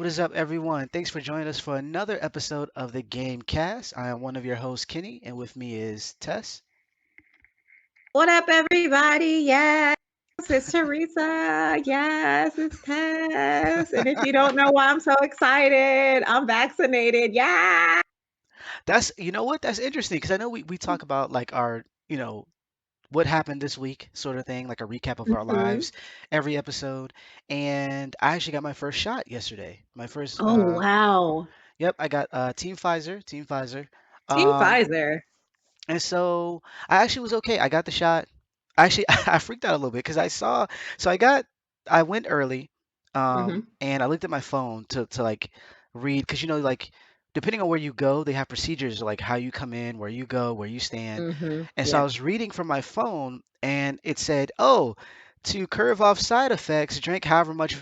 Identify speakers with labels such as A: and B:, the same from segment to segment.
A: What is up, everyone? Thanks for joining us for another episode of the Game Cast. I am one of your hosts, Kenny, and with me is Tess.
B: What up, everybody? Yes, it's Theresa. Yes, it's Tess. And if you don't know why I'm so excited, I'm vaccinated. Yeah.
A: You know what? That's interesting because I know we talk about like our, what happened this week sort of thing, like a recap of our
B: hmm
A: lives every episode. And I actually got my first shot yesterday. My first,
B: Oh, wow.
A: yep, I got Team Pfizer, Team Pfizer.
B: Team
A: Um,
B: Pfizer.
A: And so I actually was okay. I got the shot. Actually, I freaked out a little bit because I went early,
B: hmm
A: and I looked at my phone to like read because like depending on where you go, they have procedures like how you come in, where you go, where you stand. And so I
B: Yep.
A: was reading from my phone, and it said, "Oh, to curve off side effects, drink however much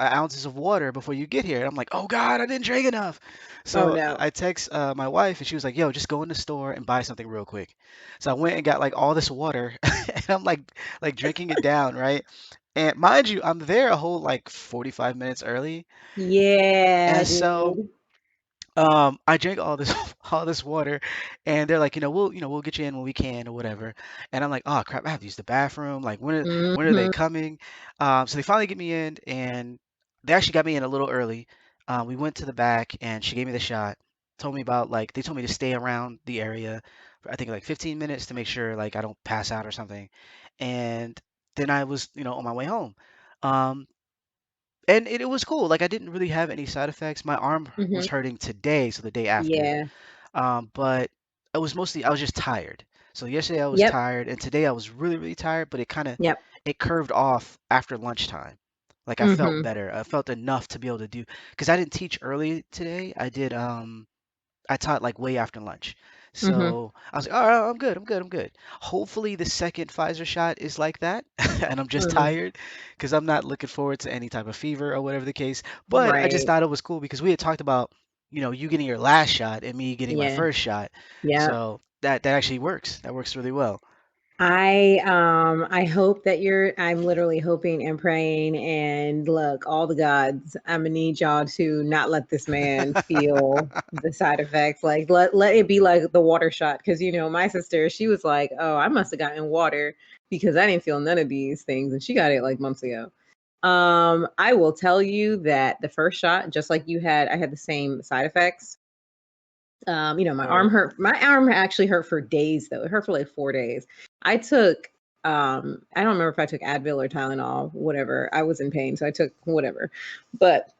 A: ounces of water before you get here." And I'm like, "Oh God, I didn't drink enough."
B: Oh,
A: So
B: no.
A: I text my wife, and she was like, "Yo, just go in the store and buy something real quick." So I went and got like all this water, and I'm like drinking it down, right? And mind you, I'm there a whole like 45 minutes early,
B: Yeah,
A: and so
B: dude.
A: I drank all this all this water, and they're like, we'll get you in when we can or whatever. And I'm like, oh crap, I have to use the bathroom. Like, when are they
B: hmm
A: coming? So they finally get me in, and they actually got me in a little early. We went to the back, and she gave me the shot. Told me about like they told me to stay around the area for I think like 15 minutes to make sure like I don't pass out or something. And then I was on my way home. Um, and it was cool. Like I didn't really have any side effects. My arm was
B: hmm
A: hurting today, so the day after.
B: Yeah.
A: But I was just tired. So yesterday I was
B: Yep.
A: tired, and today I was really, really tired. But
B: Yep.
A: it curved off after lunchtime. Like I felt
B: hmm
A: better. I felt enough to be able to do because I didn't teach early today. I taught like way after lunch.
B: hmm
A: So I was like, all right, I'm good, I'm good, I'm good. Hopefully the second Pfizer shot is like that, and I'm just
B: hmm
A: tired because I'm not looking forward to any type of fever or whatever the case. But I just
B: Right.
A: thought it was cool because we had talked about, you getting your last shot and me getting my
B: Yeah.
A: first shot.
B: Yep.
A: So that actually works. That works really well.
B: I hope that I'm literally hoping and praying and look, all the gods, I'm gonna need y'all to not let this man feel the side effects. Like let it be like the water shot. Cause my sister, she was like, oh, I must have gotten water because I didn't feel none of these things. And she got it like months ago. I will tell you that the first shot, just like you had, I had the same side effects. My
A: All
B: arm
A: right.
B: hurt. My arm actually hurt for days though. It hurt for like 4 days. I took I don't remember if I took Advil or Tylenol, whatever. I was in pain, so I took whatever. But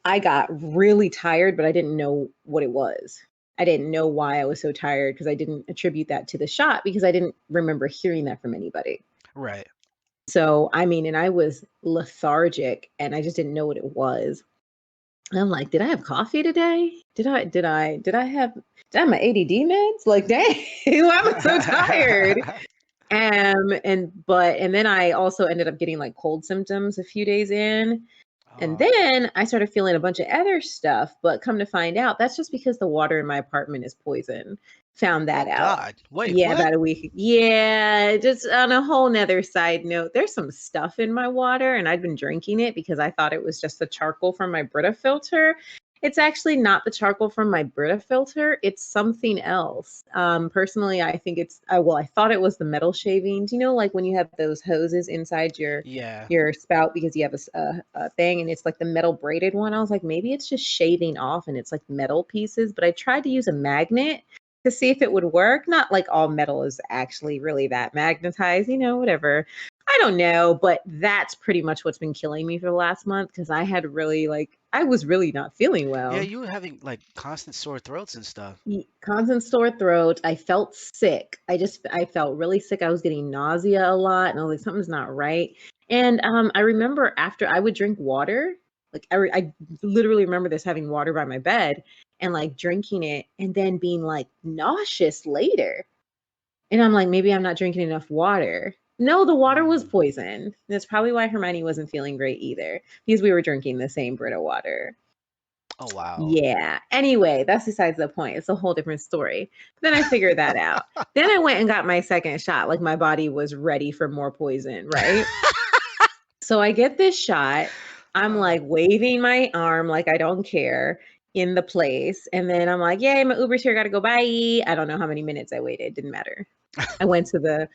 B: I got really tired, but I didn't know what it was. I didn't know why I was so tired because I didn't attribute that to the shot because I didn't remember hearing that from anybody.
A: Right.
B: So, I mean, and I was lethargic and I just didn't know what it was. And I'm like, did I have coffee today? Did I have my ADD meds? Like, dang, why am I so tired? And then I also ended up getting like cold symptoms a few days in. And
A: Oh,
B: then I started feeling a bunch of other stuff, but come to find out, that's just because the water in my apartment is poison. Found that
A: oh
B: out.
A: God. Wait,
B: Yeah,
A: what?
B: about a week. Yeah, just on a whole nother side note, there's some stuff in my water, and I've been drinking it because I thought it was just the charcoal from my Brita filter. It's actually not the charcoal from my Brita filter. It's something else. Personally, I think I thought it was the metal shavings. Like when you have those hoses inside your
A: Yeah.
B: your spout because you have a thing and it's like the metal braided one. I was like, maybe it's just shaving off and it's like metal pieces. But I tried to use a magnet to see if it would work. Not like all metal is actually really that magnetized, whatever. I don't know, but that's pretty much what's been killing me for the last month because I was really not feeling
A: Yeah,
B: well.
A: you were having like constant sore throats and stuff.
B: Constant sore throat. I felt sick. I felt really sick. I was getting nausea a lot, and I was like, something's not right. And I remember after I would drink water, like I literally remember this having water by my bed and like drinking it, and then being like nauseous later. And I'm like, maybe I'm not drinking enough water. No, the water was
A: Mm.
B: poisoned. That's probably why Hermione wasn't feeling great either, because we were drinking the same Brita water.
A: Oh wow.
B: Yeah. Anyway, that's besides the point. It's a whole different story. Then I figured that out. Then I went and got my second shot. Like my body was ready for more poison, right? So I get this shot. I'm like waving my arm like I don't care in the place. And then I'm like, yay, my Uber's here, gotta go, bye. I don't know how many minutes I waited. Didn't matter. I went to the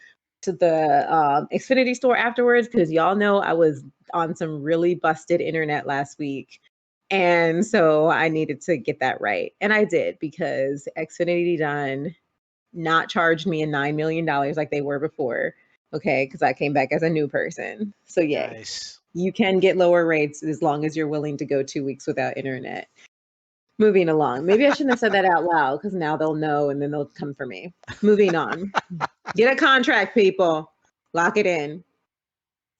B: Xfinity store afterwards because y'all know I was on some really busted internet last week. And so I needed to get that right. And I did because Xfinity done not charged me a $9 million like they were before. Okay, because I came back as a new person. So yay.
A: Nice.
B: You can get lower rates as long as you're willing to go 2 weeks without internet. Moving along. Maybe I shouldn't have said that out loud because now they'll know and then they'll come for me. Moving on. Get a contract, people. Lock it in.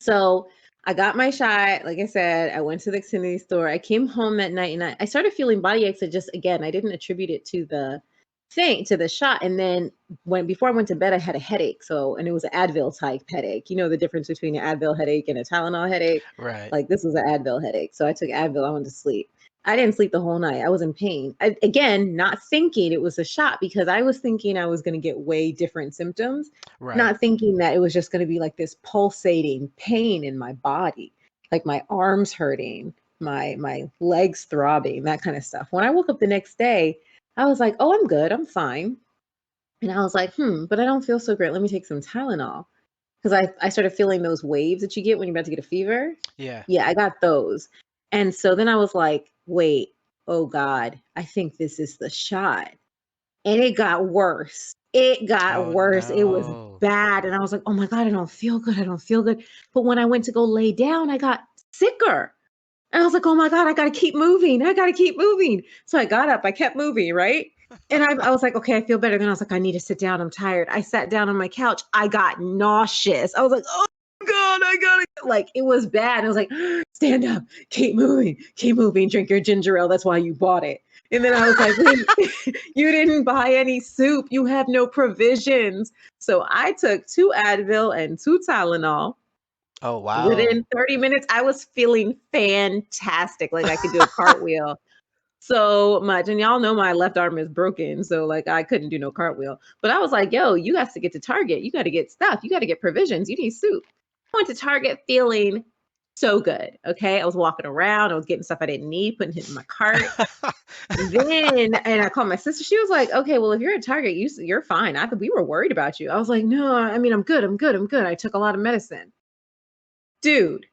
B: So I got my shot. Like I said, I went to the Xfinity store. I came home that night and I started feeling body aches. I just, again, I didn't attribute it to the to the shot. And then before I went to bed, I had a headache. So, and it was an Advil type headache. You know the difference between an Advil headache and a Tylenol headache?
A: Right.
B: Like this was an Advil headache. So I took Advil. I went to sleep. I didn't sleep the whole night. I was in pain. Again, not thinking it was a shot because I was thinking I was going to get way different symptoms,
A: Right.
B: not thinking that it was just going to be like this pulsating pain in my body, like my arms hurting, my legs throbbing, that kind of stuff. When I woke up the next day, I was like, "Oh, I'm good. I'm fine." And I was like, but I don't feel so great. Let me take some Tylenol." Because I started feeling those waves that you get when you're about to get a fever.
A: Yeah.
B: Yeah, I got those. And so then I was like, wait, oh God, I think this is the shot. And it got worse. It got
A: Oh
B: worse. It was
A: no.
B: bad. And I was like, oh my God, I don't feel good. I don't feel good. But when I went to go lay down, I got sicker. And I was like, oh my God, I got to keep moving. I got to keep moving. So I got up, I kept moving, right? And I was like, okay, I feel better. Then I was like, I need to sit down. I'm tired. I sat down on my couch. I got nauseous. I was like, oh God, I gotta, like, it was bad. I was like, stand up, keep moving, drink your ginger ale. That's why you bought it. And then I was like, wait, you didn't buy any soup. You have no provisions. So I took 2 Advil and 2 Tylenol.
A: Oh wow.
B: Within 30 minutes, I was feeling fantastic. Like I could do a cartwheel so much. And y'all know my left arm is broken. So like I couldn't do no cartwheel. But I was like, yo, you got to get to Target. You got to get stuff. You got to get provisions. You need soup. I went to Target feeling so good. Okay. I was walking around. I was getting stuff I didn't need, putting it in my cart. Then, and I called my sister. She was like, okay, well, if you're at Target, you're fine. We were worried about you. I was like, no, I mean, I'm good. I'm good. I'm good. I took a lot of medicine. Dude,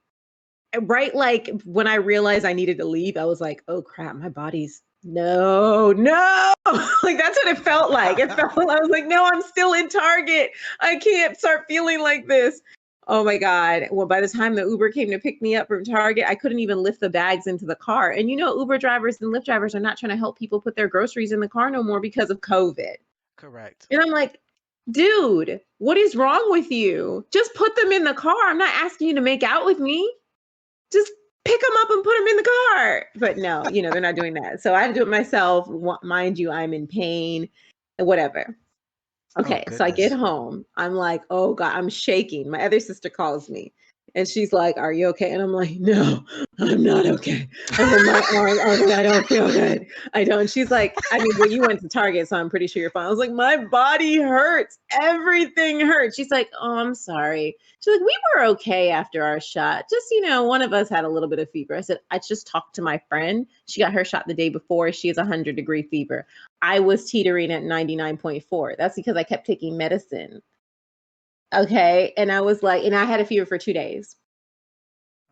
B: right, like when I realized I needed to leave, I was like, oh crap, my body's no. Like that's what it felt like. It felt I was like, no, I'm still in Target. I can't start feeling like this. Oh my God. Well, by the time the Uber came to pick me up from Target, I couldn't even lift the bags into the car. And you know, Uber drivers and Lyft drivers are not trying to help people put their groceries in the car no more because of COVID.
A: Correct.
B: And I'm like, dude, what is wrong with you? Just put them in the car. I'm not asking you to make out with me. Just pick them up and put them in the car. But no, they're not doing that. So I had to do it myself. Mind you, I'm in pain, whatever.
A: Oh
B: Okay, so I get
A: goodness.
B: home. I'm like, oh God, I'm shaking. My other sister calls me and she's like, are you okay? And I'm like, no, I'm not okay. I said, my arm, I don't feel good. I don't. She's like, I mean, well, you went to Target, so I'm pretty sure you're fine. I was like, my body hurts. Everything hurts. She's like, oh, I'm sorry. She's like, we were okay after our shot. Just, one of us had a little bit of fever. I said, I just talked to my friend. She got her shot the day before. She has 100-degree fever. I was teetering at 99.4. That's because I kept taking medicine. Okay. And I was like, and I had a fever for 2 days.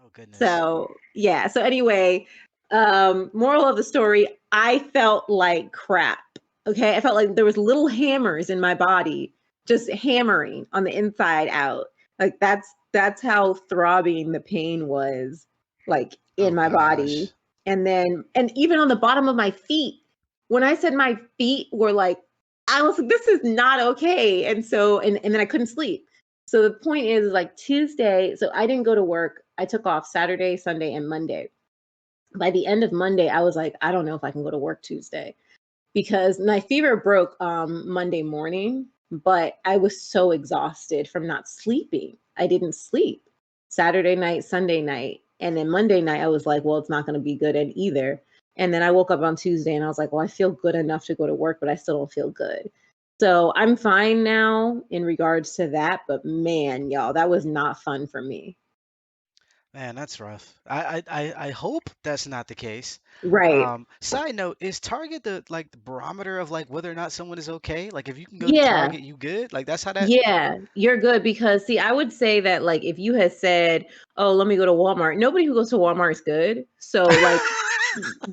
A: Oh goodness.
B: So yeah. So anyway, moral of the story, I felt like crap. Okay. I felt like there was little hammers in my body just hammering on the inside out. Like that's how throbbing the pain was, like in
A: Oh
B: my body.
A: gosh.
B: And even on the bottom of my feet, when I said my feet were like, I was like, this is not okay. And so, and then I couldn't sleep. So the point is like Tuesday, so I didn't go to work. I took off Saturday, Sunday, and Monday. By the end of Monday, I was like, I don't know if I can go to work Tuesday because my fever broke Monday morning, but I was so exhausted from not sleeping. I didn't sleep Saturday night, Sunday night. And then Monday night, I was like, well, it's not going to be good at either. And then I woke up on Tuesday and I was like, well, I feel good enough to go to work, but I still don't feel good. So I'm fine now in regards to that. But man, y'all, that was not fun for me.
A: Man, that's rough. I hope that's not the case.
B: Right.
A: Side note, is Target the like the barometer of like whether or not someone is okay? Like if you can go to
B: Yeah.
A: Target, you good? Like that's how that.
B: Yeah, you're good because see, I would say that like if you had said, "Oh, let me go to Walmart," nobody who goes to Walmart is good. So like,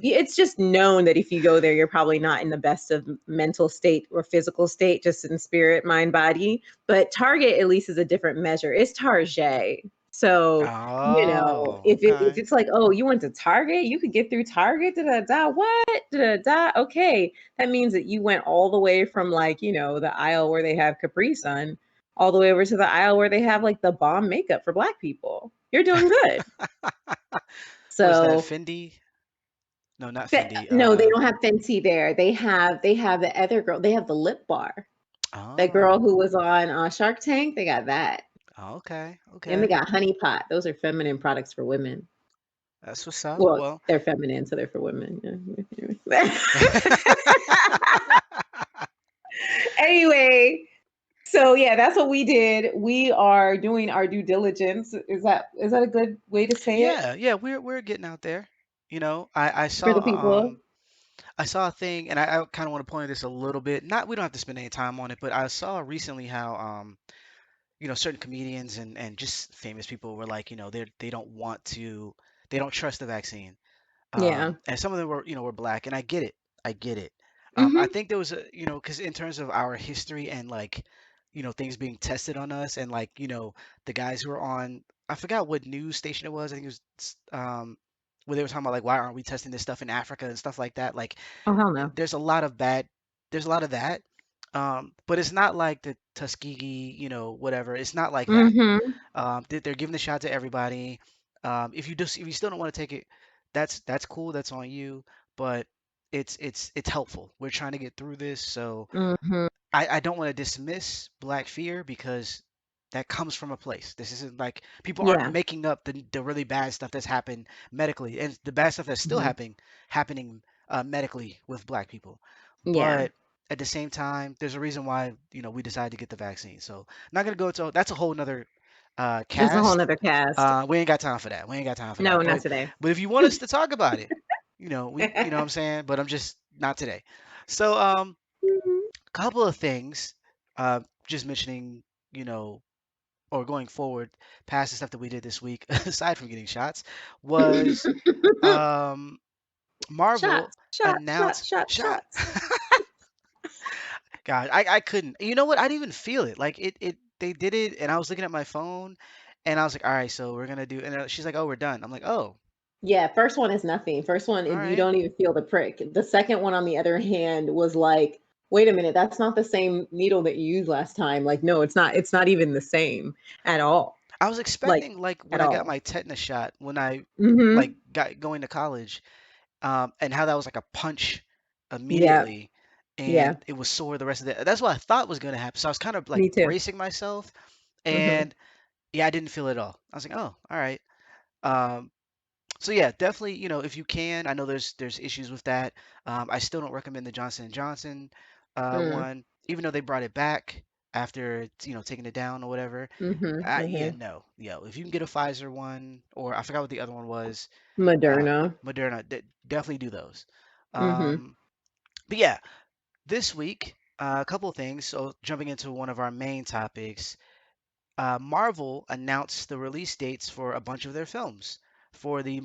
B: it's just known that if you go there, you're probably not in the best of mental state or physical state, just in spirit, mind, body. But Target at least is a different measure. It's Target. So,
A: Oh,
B: if
A: okay.
B: it's like, oh, you went to Target, you could get through Target, da da da, what? Da da da. Okay, that means that you went all the way from like, the aisle where they have Capri Sun all the way over to the aisle where they have like the bomb makeup for black people. You're doing good.
A: Was that
B: So
A: Fendi? No, not Fendi.
B: no, they don't have Fenty there. They have the other girl. They have the lip bar. That girl
A: Oh,
B: who was on Shark Tank, they got that.
A: okay,
B: And they
A: okay.
B: got Honey Pot. Those are feminine products for women.
A: That's what's up.
B: Well,
A: Well,
B: they're feminine, so they're for women. Yeah. Anyway, so yeah, that's what we did. We are doing our due diligence. Is that a good way to say it
A: yeah, yeah, we're getting out there. I
B: for the
A: saw
B: people?
A: I saw a thing, and I kind of want to point at this a little bit. Not we don't have to spend any time on it, but I saw recently how certain comedians and just famous people were like, they don't want to, they don't trust the vaccine.
B: Yeah.
A: And some of them were black, and I get it. I get it. I
B: Mhm.
A: think there was because in terms of our history and like, things being tested on us, and like, the guys who were on, I forgot what news station it was. I think it was, where they were talking about like, why aren't we testing this stuff in Africa and stuff like that. Like,
B: Oh hell no.
A: there's a lot of bad, there's a lot of that. But it's not like the Tuskegee, whatever. It's not like that.
B: Mhm.
A: They're giving the shot to everybody. If you still don't want to take it, that's cool. That's on you. But it's helpful. We're trying to get through this, so
B: Mhm.
A: I don't want to dismiss Black fear because that comes from a place. This isn't like people aren't
B: Yeah.
A: making up the really bad stuff that's happened medically and the bad stuff that's still
B: Mhm.
A: happening medically with Black people.
B: Yeah.
A: But at the same time, there's a reason why we decided to get the vaccine. So I'm not gonna go into that's a whole nother
B: It's a whole
A: cast.
B: nother cast.
A: We ain't got time for that. We ain't got time for
B: No,
A: that.
B: not
A: But
B: today.
A: if you want us to talk about it, what I'm saying. But I'm just not today. So
B: Mhm.
A: couple of things, just mentioning, you know, or going forward past the stuff that we did this week, aside from getting shots, was um, Marvel
B: Shots, shots,
A: announced
B: shots, shots,
A: shot.
B: shots.
A: God, I couldn't. You know what? I didn't even feel it. Like they did it, and I was looking at my phone, and I was like, all right, so we're gonna do. And she's like, oh, we're done. I'm like, oh,
B: Yeah, first one is nothing. First one,
A: all
B: you
A: right.
B: don't even feel the prick. The second one, on the other hand, was like, wait a minute, that's not the same needle that you used last time. Like, no, it's not. It's not even the same at all.
A: I was
B: Like,
A: expecting like when
B: at
A: I got
B: all.
A: my tetanus shot when I like
B: Mm-hmm.
A: got going to college. And how that was like a punch
B: Yeah.
A: immediately,
B: Yeah.
A: and it was sore the rest of the. That's what I thought was going to happen. So I was kind of like
B: Me too.
A: bracing myself,
B: Mm-hmm.
A: and yeah, I didn't feel it at all. I was like, oh, all right. Um, so yeah, definitely, if you can, I know there's issues with that. I still don't recommend the Johnson and Johnson
B: Mm.
A: one, even though they brought it back after taking it down or whatever.
B: Mm-hmm.
A: Yeah,
B: Mm-hmm.
A: no, if you can get a Pfizer one, or I forgot what the other one was, uh,
B: Moderna.
A: Moderna, definitely do those.
B: Mm-hmm.
A: Um, but yeah, this week, a couple of things. So jumping into one of our main topics, Marvel announced the release dates for a bunch of their films for the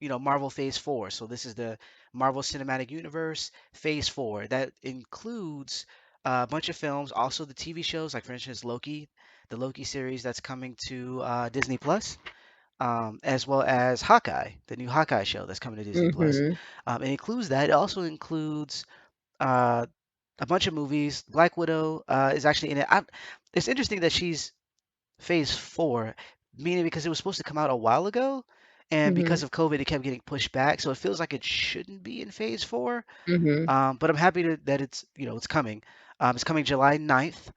A: Marvel Phase 4. So this is the Marvel Cinematic Universe Phase 4. That includes a bunch of films, also the TV shows, like for instance Loki, the Loki series that's coming to Disney Plus, as well as Hawkeye, the new Hawkeye show that's coming to Disney Plus.
B: Mm-hmm.
A: It includes that. It also includes uh, a bunch of movies. Black Widow is actually in it. It's interesting that she's Phase 4, meaning because it was supposed to come out a while ago, and
B: Mm-hmm.
A: because of COVID, it kept getting pushed back. So it feels like it shouldn't be in Phase 4.
B: Mm-hmm.
A: But I'm happy that it's coming. It's coming July 9th.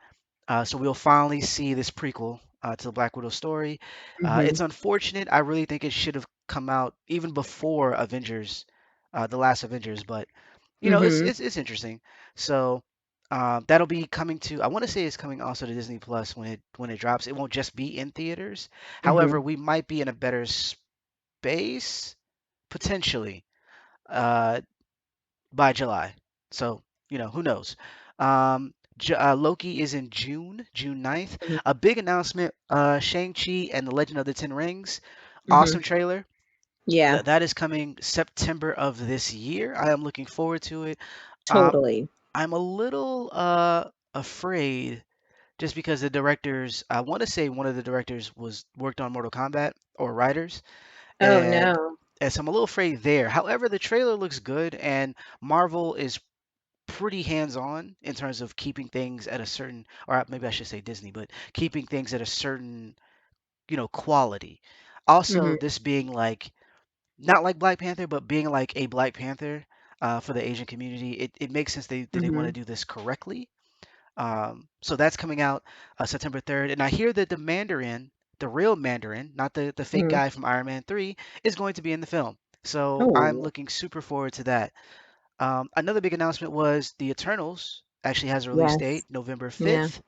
A: So we'll finally see this prequel to the Black Widow story. It's
B: Mm-hmm.
A: unfortunate. I really think it should have come out even before Avengers, the last Avengers. But it's
B: Mm-hmm.
A: it's interesting. So That'll be coming to. I want to say it's coming also to Disney Plus when it drops. It won't just be in theaters. However,
B: Mhm.
A: we might be in a better space potentially uh, by July. So who knows? Loki is in June 9th.
B: Mhm.
A: A big announcement: Shang-Chi and the Legend of the Ten Rings. Awesome
B: Mhm.
A: trailer.
B: Yeah,
A: That is coming September of this year. I am looking forward to it. Um,
B: totally.
A: I'm a little afraid just because the directors, I want to say one of the directors was worked on Mortal Kombat or writers,
B: Oh
A: and
B: no.
A: so I'm a little afraid there. However, the trailer looks good, and Marvel is pretty hands-on in terms of keeping things at a certain, or maybe I should say Disney, but keeping things at a certain, quality. Also,
B: Mhm.
A: this being like not like Black Panther, but being like a Black Panther for the Asian community, it makes sense that they want to
B: Mhm.
A: do this correctly. So that's coming out September 3rd. And I hear that the Mandarin, the real Mandarin, not the fake
B: Mhm.
A: guy from Iron Man 3, is going to be in the film. So I'm
B: Oh,
A: looking super forward to that. Another big announcement was The Eternals actually has a release
B: yes.
A: date, November
B: Yeah.
A: 5th.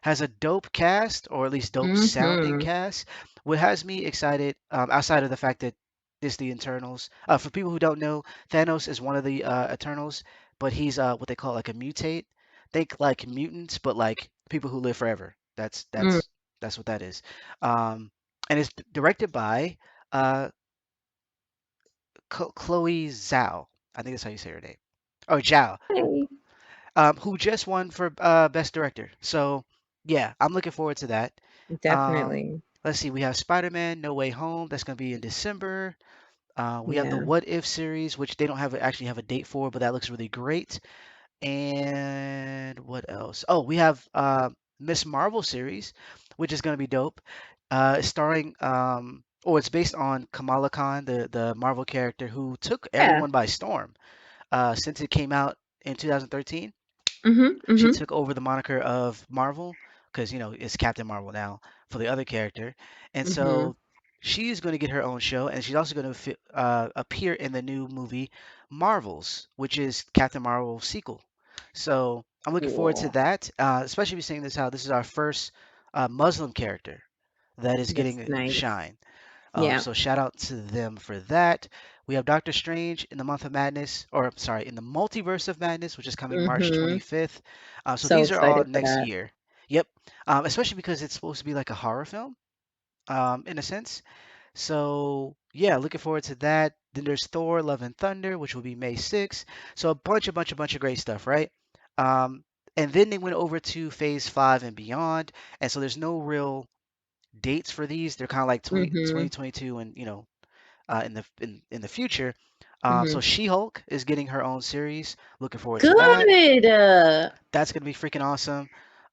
A: Has a dope cast, or at least dope sounding
B: Mhm.
A: cast. What has me excited, outside of the fact that this the Eternals. For people who don't know, Thanos is one of the Eternals, but he's what they call like a mutate. Think like mutants, but like people who live forever. That's
B: Mm.
A: that's that's what that is. Um, and it's directed by uh, Chloe Zhao. I think that's how you say her name. Oh, Zhao,
B: Hey,
A: who just won for Best Director. So, yeah, I'm looking forward to that. Um,
B: definitely.
A: let's see, we have Spider-Man: No Way Home. That's going to be in December. We have the
B: Yeah.
A: What If series, which they don't actually have a date for, but that looks really great. And what else? Oh, we have Miss Marvel series, which is going to be dope. Starring or it's based on Kamala Khan, the Marvel character who took
B: Yeah.
A: everyone by storm since it came out in 2013.
B: Mhm.
A: She
B: Mhm.
A: took over the moniker of Marvel because it's Captain Marvel now for the other character, and
B: Mhm.
A: so she's going to get her own show, and she's also going to appear in the new movie Marvels, which is Captain Marvel's sequel. So I'm looking forward to
B: Cool.
A: that, especially seeing this how this is our first Muslim character that is
B: That's
A: getting
B: nice.
A: shine.
B: Yeah.
A: So shout out to them for that. We have Doctor Strange in the month of madness, or sorry, in the multiverse of madness, which is coming March
B: Mhm.
A: 25th. So
B: So
A: these are all
B: excited for
A: next
B: that.
A: year. Yep. Especially because it's supposed to be like a horror film, in a sense. So yeah, looking forward to that. Then there's Thor: Love and Thunder, which will be May 6th. So a bunch of great stuff, right? Um, and then they went over to Phase 5 and beyond, and so there's no real dates for these. They're kind of like 20,
B: Mhm.
A: 2022 and in the future. So
B: Mhm.
A: She-Hulk is getting her own series. Looking forward to that.
B: Good.
A: That's gonna be freaking awesome.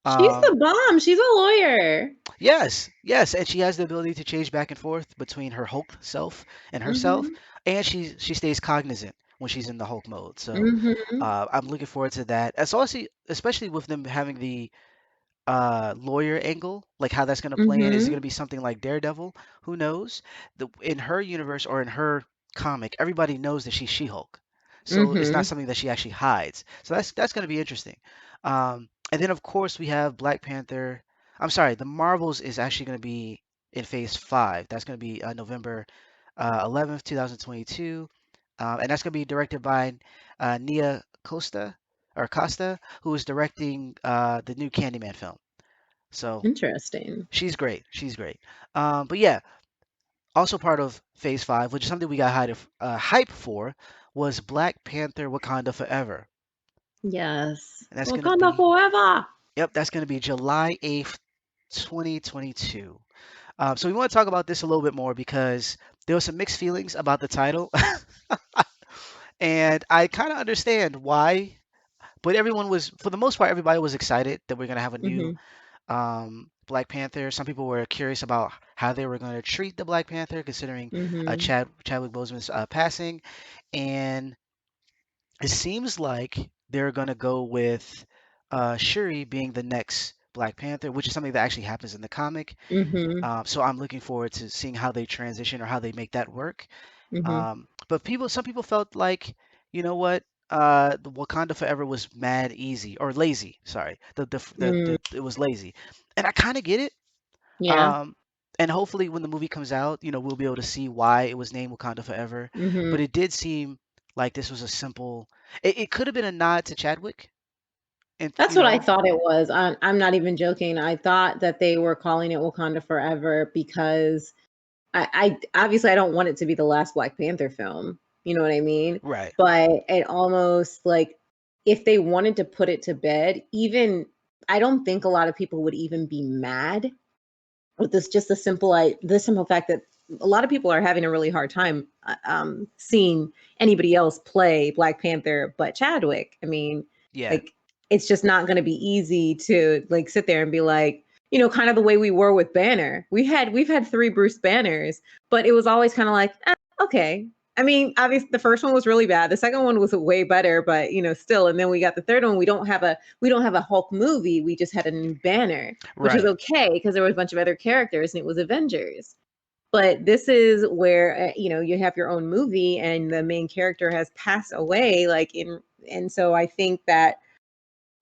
B: She's the
A: Um,
B: bomb. She's a lawyer.
A: yes, yes, and she has the ability to change back and forth between her Hulk self and herself,
B: Mhm.
A: and she stays cognizant when she's in the Hulk mode. So
B: Mhm.
A: I'm looking forward to that. As also, especially with them having the lawyer angle, like how that's going to play in. Is it going
B: Mhm.
A: to be something like Daredevil? Who knows? In her universe or in her comic, everybody knows that she's She-Hulk, so it's not
B: Mhm.
A: something that she actually hides. So that's going to be interesting. And then of course we have Black Panther. I'm sorry, the Marvels is actually going to be in Phase 5. That's going to be November 11th, 2022, and that's going to be directed by Nia Costa, who is directing the new Candyman film. So
B: Interesting.
A: she's great. She's great. But yeah, also part of Phase 5, which is something we got hype for, was Black Panther Wakanda Forever.
B: Yes.
A: And that's going to
B: Wakanda
A: be,
B: forever.
A: yep, that's going to be July 8th, 2022. So we want to talk about this a little bit more because there were some mixed feelings about the title. And I kind of understand why, but for the most part, everybody was excited that we're going to have a new
B: Mhm.
A: Black Panther. Some people were curious about how they were going to treat the Black Panther, considering
B: Mhm.
A: Chadwick Boseman's passing, and it seems like they're going to go with Shuri being the next Black Panther, which is something that actually happens in the comic.
B: Mhm.
A: So I'm looking forward to seeing how they transition or how they make that work.
B: Mhm.
A: But some people felt like, you know what? the Wakanda Forever was mad easy or lazy. Sorry,
B: Mm,
A: it was lazy, and I kind of get it.
B: yeah.
A: Um, and hopefully when the movie comes out, we'll be able to see why it was named Wakanda Forever. But
B: Hmm.
A: it did seem like this was a simple. It could have been a nod to Chadwick, and
B: That's what I thought it was. I'm not even joking. I thought that they were calling it Wakanda Forever because I obviously I don't want it to be the last Black Panther film. You know what I mean?
A: right,
B: But it almost like if they wanted to put it to bed, even I don't think a lot of people would even be mad with this just the simple fact that a lot of people are having a really hard time seeing anybody else play Black Panther but Chadwick. I mean,
A: yeah,
B: like it's just not going to be easy to like sit there and be like, kind of the way we were with Banner. We've had three Bruce Banners, but it was always kind of like, okay. I mean, obviously the first one was really bad. The second one was way better, but still. And then we got the third one. We don't have a Hulk movie. We just had a new Banner, which is
A: right,
B: okay because there was a bunch of other characters and it was Avengers. But this is where you have your own movie and the main character has passed away. And so I think that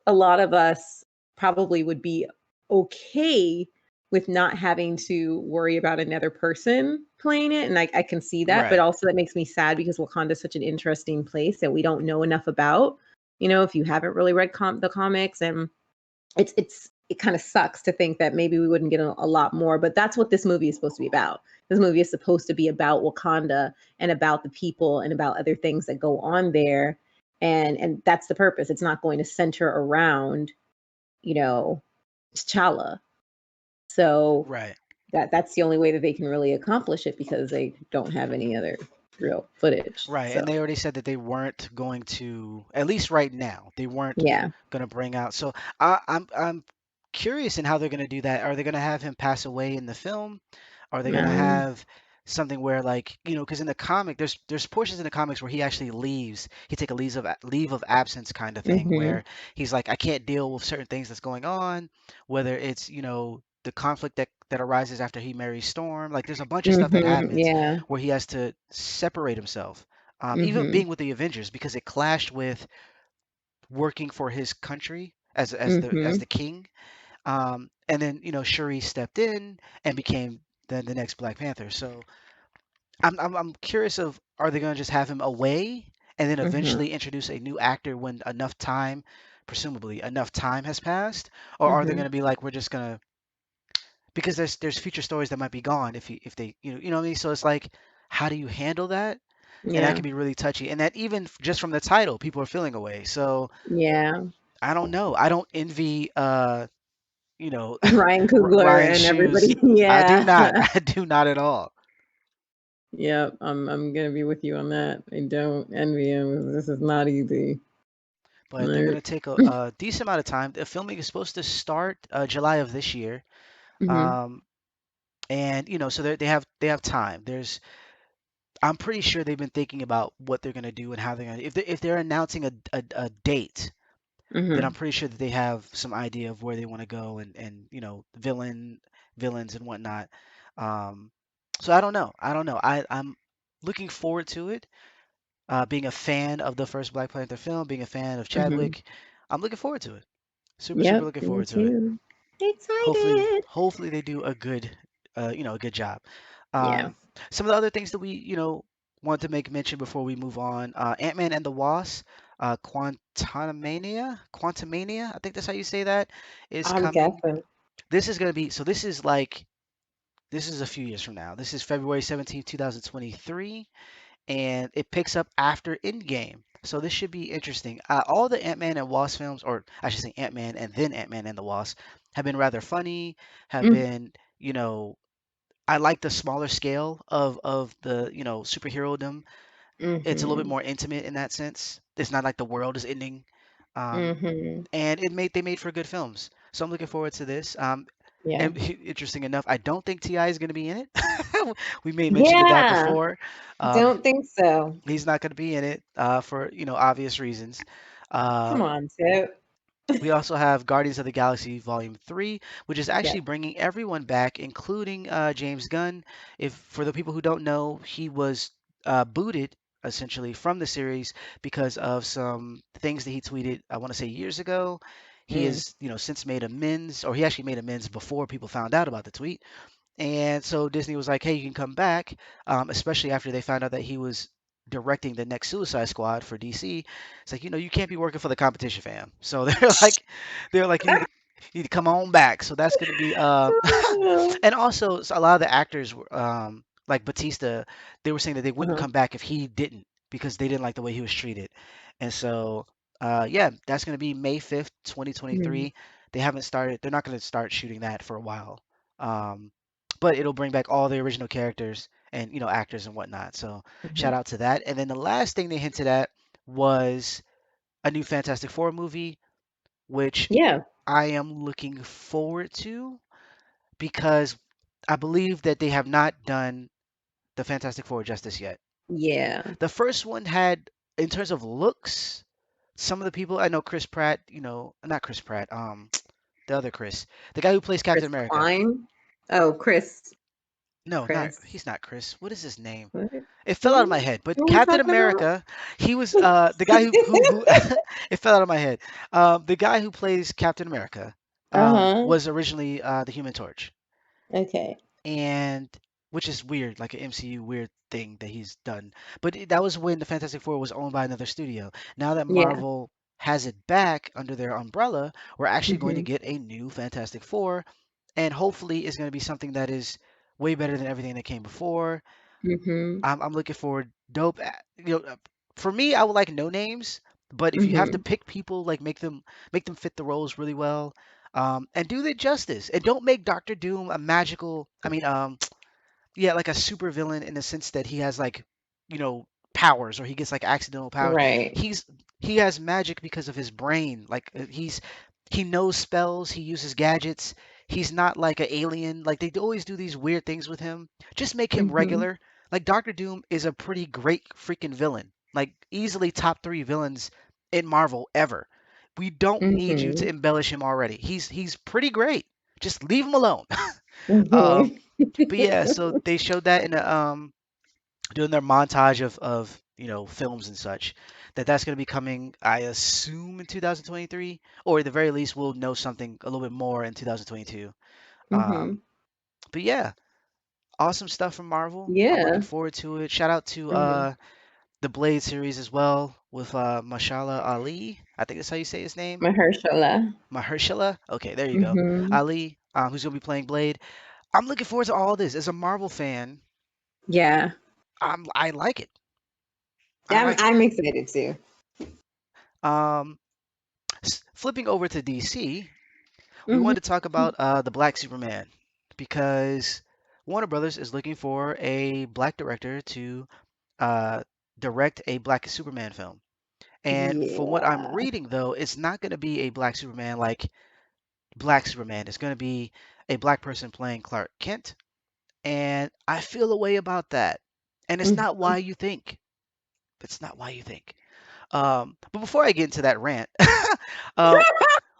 B: a lot of us probably would be okay with not having to worry about another person playing it. And I can see that. But
A: right,
B: also, that makes me sad because Wakanda is such an interesting place that we don't know enough about. If you haven't really read the comics, and it kind of sucks to think that maybe we wouldn't get a lot more, but that's what this movie is supposed to be about. This movie is supposed to be about Wakanda and about the people and about other things that go on there, and that's the purpose. It's not going to center around, you know, T'Challa. So
A: right.
B: that's the only way that they can really accomplish it because they don't have any other real footage.
A: Right,
B: So
A: and they already said that they weren't going to, at least right now, they weren't
B: yeah.
A: going to bring out. So I'm curious in how they're going to do that. Are they going to have him pass away in the film? Are they going to
B: um,
A: have something where like, because in the comic, there's portions in the comics where he actually leaves. He take a leave of absence kind of thing
B: mhm,
A: where he's like, I can't deal with certain things that's going on, whether it's, the conflict that arises after he marries Storm. Like there's a bunch of stuff that
B: mhm,
A: happens
B: yeah,
A: where he has to separate himself, even
B: mhm,
A: being with the Avengers because it clashed with working for his country as
B: mhm,
A: the king. And then Shuri stepped in and became the next Black Panther. So I'm curious of, are they going to just have him away and then
B: mhm,
A: eventually introduce a new actor when enough time, presumably enough time has passed, or are they going
B: mhm.
A: to be like, we're just gonna, because there's future stories that might be gone if they what I mean. So it's like, how do you handle that? And that
B: Yeah.
A: can be really touchy. And that even just from the title, people are feeling away. So
B: Yeah.
A: I don't know. I don't envy you know
B: Ryan Coogler
A: Ryan's
B: and
A: shoes.
B: everybody.
A: I do
B: Yeah.
A: not. I do not at all.
B: Yep. I'm gonna be with you on that. I don't envy him. This is not easy.
A: But they're
B: Right.
A: gonna take a decent amount of time. The filming is supposed to start July of this year.
B: Mhm.
A: Um, and so they have time. I'm pretty sure they've been thinking about what they're gonna do and how they're gonna. If they're announcing a date, then I'm
B: Mhm.
A: pretty sure that they have some idea of where they want to go and villains and whatnot. Um, so I don't know. I don't know. I'm looking forward to it. Being a fan of the first Black Panther film, being a fan of
B: Mhm.
A: Chadwick, I'm looking forward to it. Super
B: Yep.
A: looking
B: Me
A: forward to it.
B: too.
A: Hopefully,
B: Excited.
A: hopefully they do a good job.
B: Yeah.
A: Some of the other things that we, want to make mention before we move on, Ant-Man and the Wasp, Quantumania, I think that's how you say that, is
B: I'm
A: coming.
B: guessing.
A: This is gonna be, so this is a few years from now. This is February 17th, 2023, and it picks up after Endgame. So this should be interesting. All the Ant-Man and Wasp films, or I should say Ant-Man and then Ant-Man and the Wasp, have been rather funny, have
B: Mm.
A: been, I like the smaller scale of the, superhero. It's a little bit
B: Mhm.
A: more intimate in that sense. It's not like the world is ending. Um,
B: Mhm.
A: and they made for good films. So I'm looking forward to this.
B: Yeah.
A: And interesting enough, I don't think Ti is going to be in it. We may mention that
B: Yeah.
A: before. Um,
B: Don't think so.
A: he's not going to be in it for obvious reasons.
B: Come
A: Um,
B: on, Tip.
A: we also have Guardians of the Galaxy Volume 3, which is
B: Yeah.
A: actually bringing everyone back, including James Gunn. If for the people who don't know, he was booted essentially from the series because of some things that he tweeted, I want to say years ago. He
B: Mm.
A: has, since made amends, or he actually made amends before people found out about the tweet. And so Disney was like, hey, you can come back, especially after they found out that he was directing the next Suicide Squad for DC. It's like, you can't be working for the competition, fam. So they're like, you need to come on back. So that's going to be, and also so a lot of the actors, like Batista, they were saying that they wouldn't
B: Uh-huh.
A: come back if he didn't because they didn't like the way he was treated. And so, yeah, that's going to be May 5th,
B: Mm-hmm.
A: 2023. They haven't started, they're not going to start shooting that for a while. Um, but it'll bring back all the original characters and actors and whatnot. So shout out to that. And then the last thing they hinted at was a new Fantastic Four movie, which
B: Yeah.
A: I am looking forward to because I believe that they have not done the Fantastic Four justice yet.
B: Yeah.
A: The first one had, in terms of looks, some of the people I know, Chris Pratt, not Chris Pratt, the other Chris, the guy who plays Captain
B: Chris
A: America.
B: Klein. Oh, Chris.
A: No, not
B: Chris.
A: he's not Chris. What is his name?
B: What?
A: It fell out of my
B: Who?
A: head, but
B: Who are we
A: Captain
B: talking about?
A: America, he was the guy who it fell out of my head. The guy who plays Captain America
B: Uh-huh.
A: was originally the Human Torch,
B: Okay.
A: and which is weird, like an MCU weird thing that he's done. But that was when the Fantastic Four was owned by another studio. Now that
B: Yeah.
A: Marvel has it back under their umbrella, we're actually going to
B: Mm-hmm.
A: get a new Fantastic Four, and hopefully it's going to be something that is way better than everything that came before.
B: Mm-hmm.
A: I'm looking for dope. For me, I would like no names, but if you have to
B: Mm-hmm.
A: pick people, like make them fit the roles really well, and do the justice, and don't make Doctor Doom a magical. I mean, yeah, like a super villain in the sense that he has like, you know, powers or he gets like accidental powers.
B: Right.
A: He's he has magic because of his brain. Like he knows spells, he uses gadgets. He's not like an alien. Like they always do these weird things with him. Just make him
B: Mm-hmm.
A: regular. Like Doctor Doom is a pretty great freaking villain. Like easily top 3 villains in Marvel ever. We don't need you to
B: Mm-hmm.
A: embellish him already. He's pretty great. Just leave him alone. um
B: Mm-hmm.
A: but yeah, so they showed that in a doing their montage of films and such. That's going to be coming, I assume, in 2023, or at the very least, we'll know something a little bit more in 2022.
B: Mm-hmm.
A: Um, but yeah, awesome stuff from Marvel. I'm looking
B: Yeah.
A: forward to it. Shout out to
B: Mm-hmm.
A: the Blade series as well with Mashallah Ali. I think that's how you say his name.
B: Mahershala.
A: Mahershala. Okay, there you go.
B: Mm-hmm.
A: Ali, who's going to be playing Blade. I'm looking forward to all this. As a Marvel fan,
B: Yeah.
A: I like it. I
B: I'm
A: like it.
B: I'm excited too.
A: Um, Flipping over to DC, we
B: Mm-hmm.
A: wanted to talk about the Black Superman because Warner Brothers is looking for a black director to uh, direct a Black Superman film. And from what I'm
B: Yeah.
A: reading, though, it's not going to be a Black Superman like Black Superman. It's going to be a black person playing Clark Kent. And I feel a way about that. And it's not
B: Mm-hmm.
A: why you think. It's not why you think. But before I get into that rant, uh,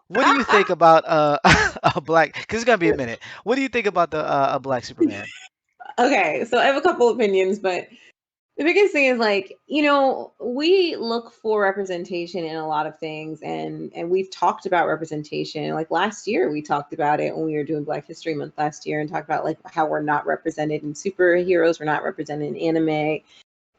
A: what do you think about a black? Because it's gonna be a minute. What do you think about the a black Superman?
B: Okay, so I have a couple opinions, but the biggest thing is like, we look for representation in a lot of things, and we've talked about representation. Like last year we talked about it when we were doing Black History Month last year, and talked about like how we're not represented in superheroes, we're not represented in anime,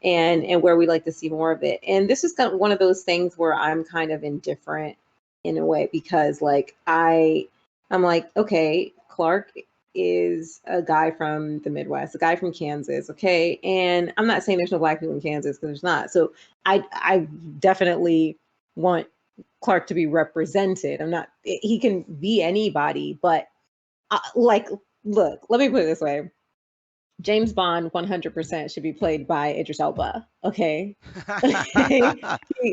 B: and where we like to see more of it. And this is kind of one of those things where I'm kind of indifferent in a way, because like I'm like, okay, Clark is a guy from the Midwest, a guy from Kansas, okay? And I'm not saying there's no black people in Kansas, because there's not. So I definitely want Clark to be represented. I'm not, he can be anybody, but like, look, let me put it this way. James Bond 100% should be played by Idris Elba. Okay.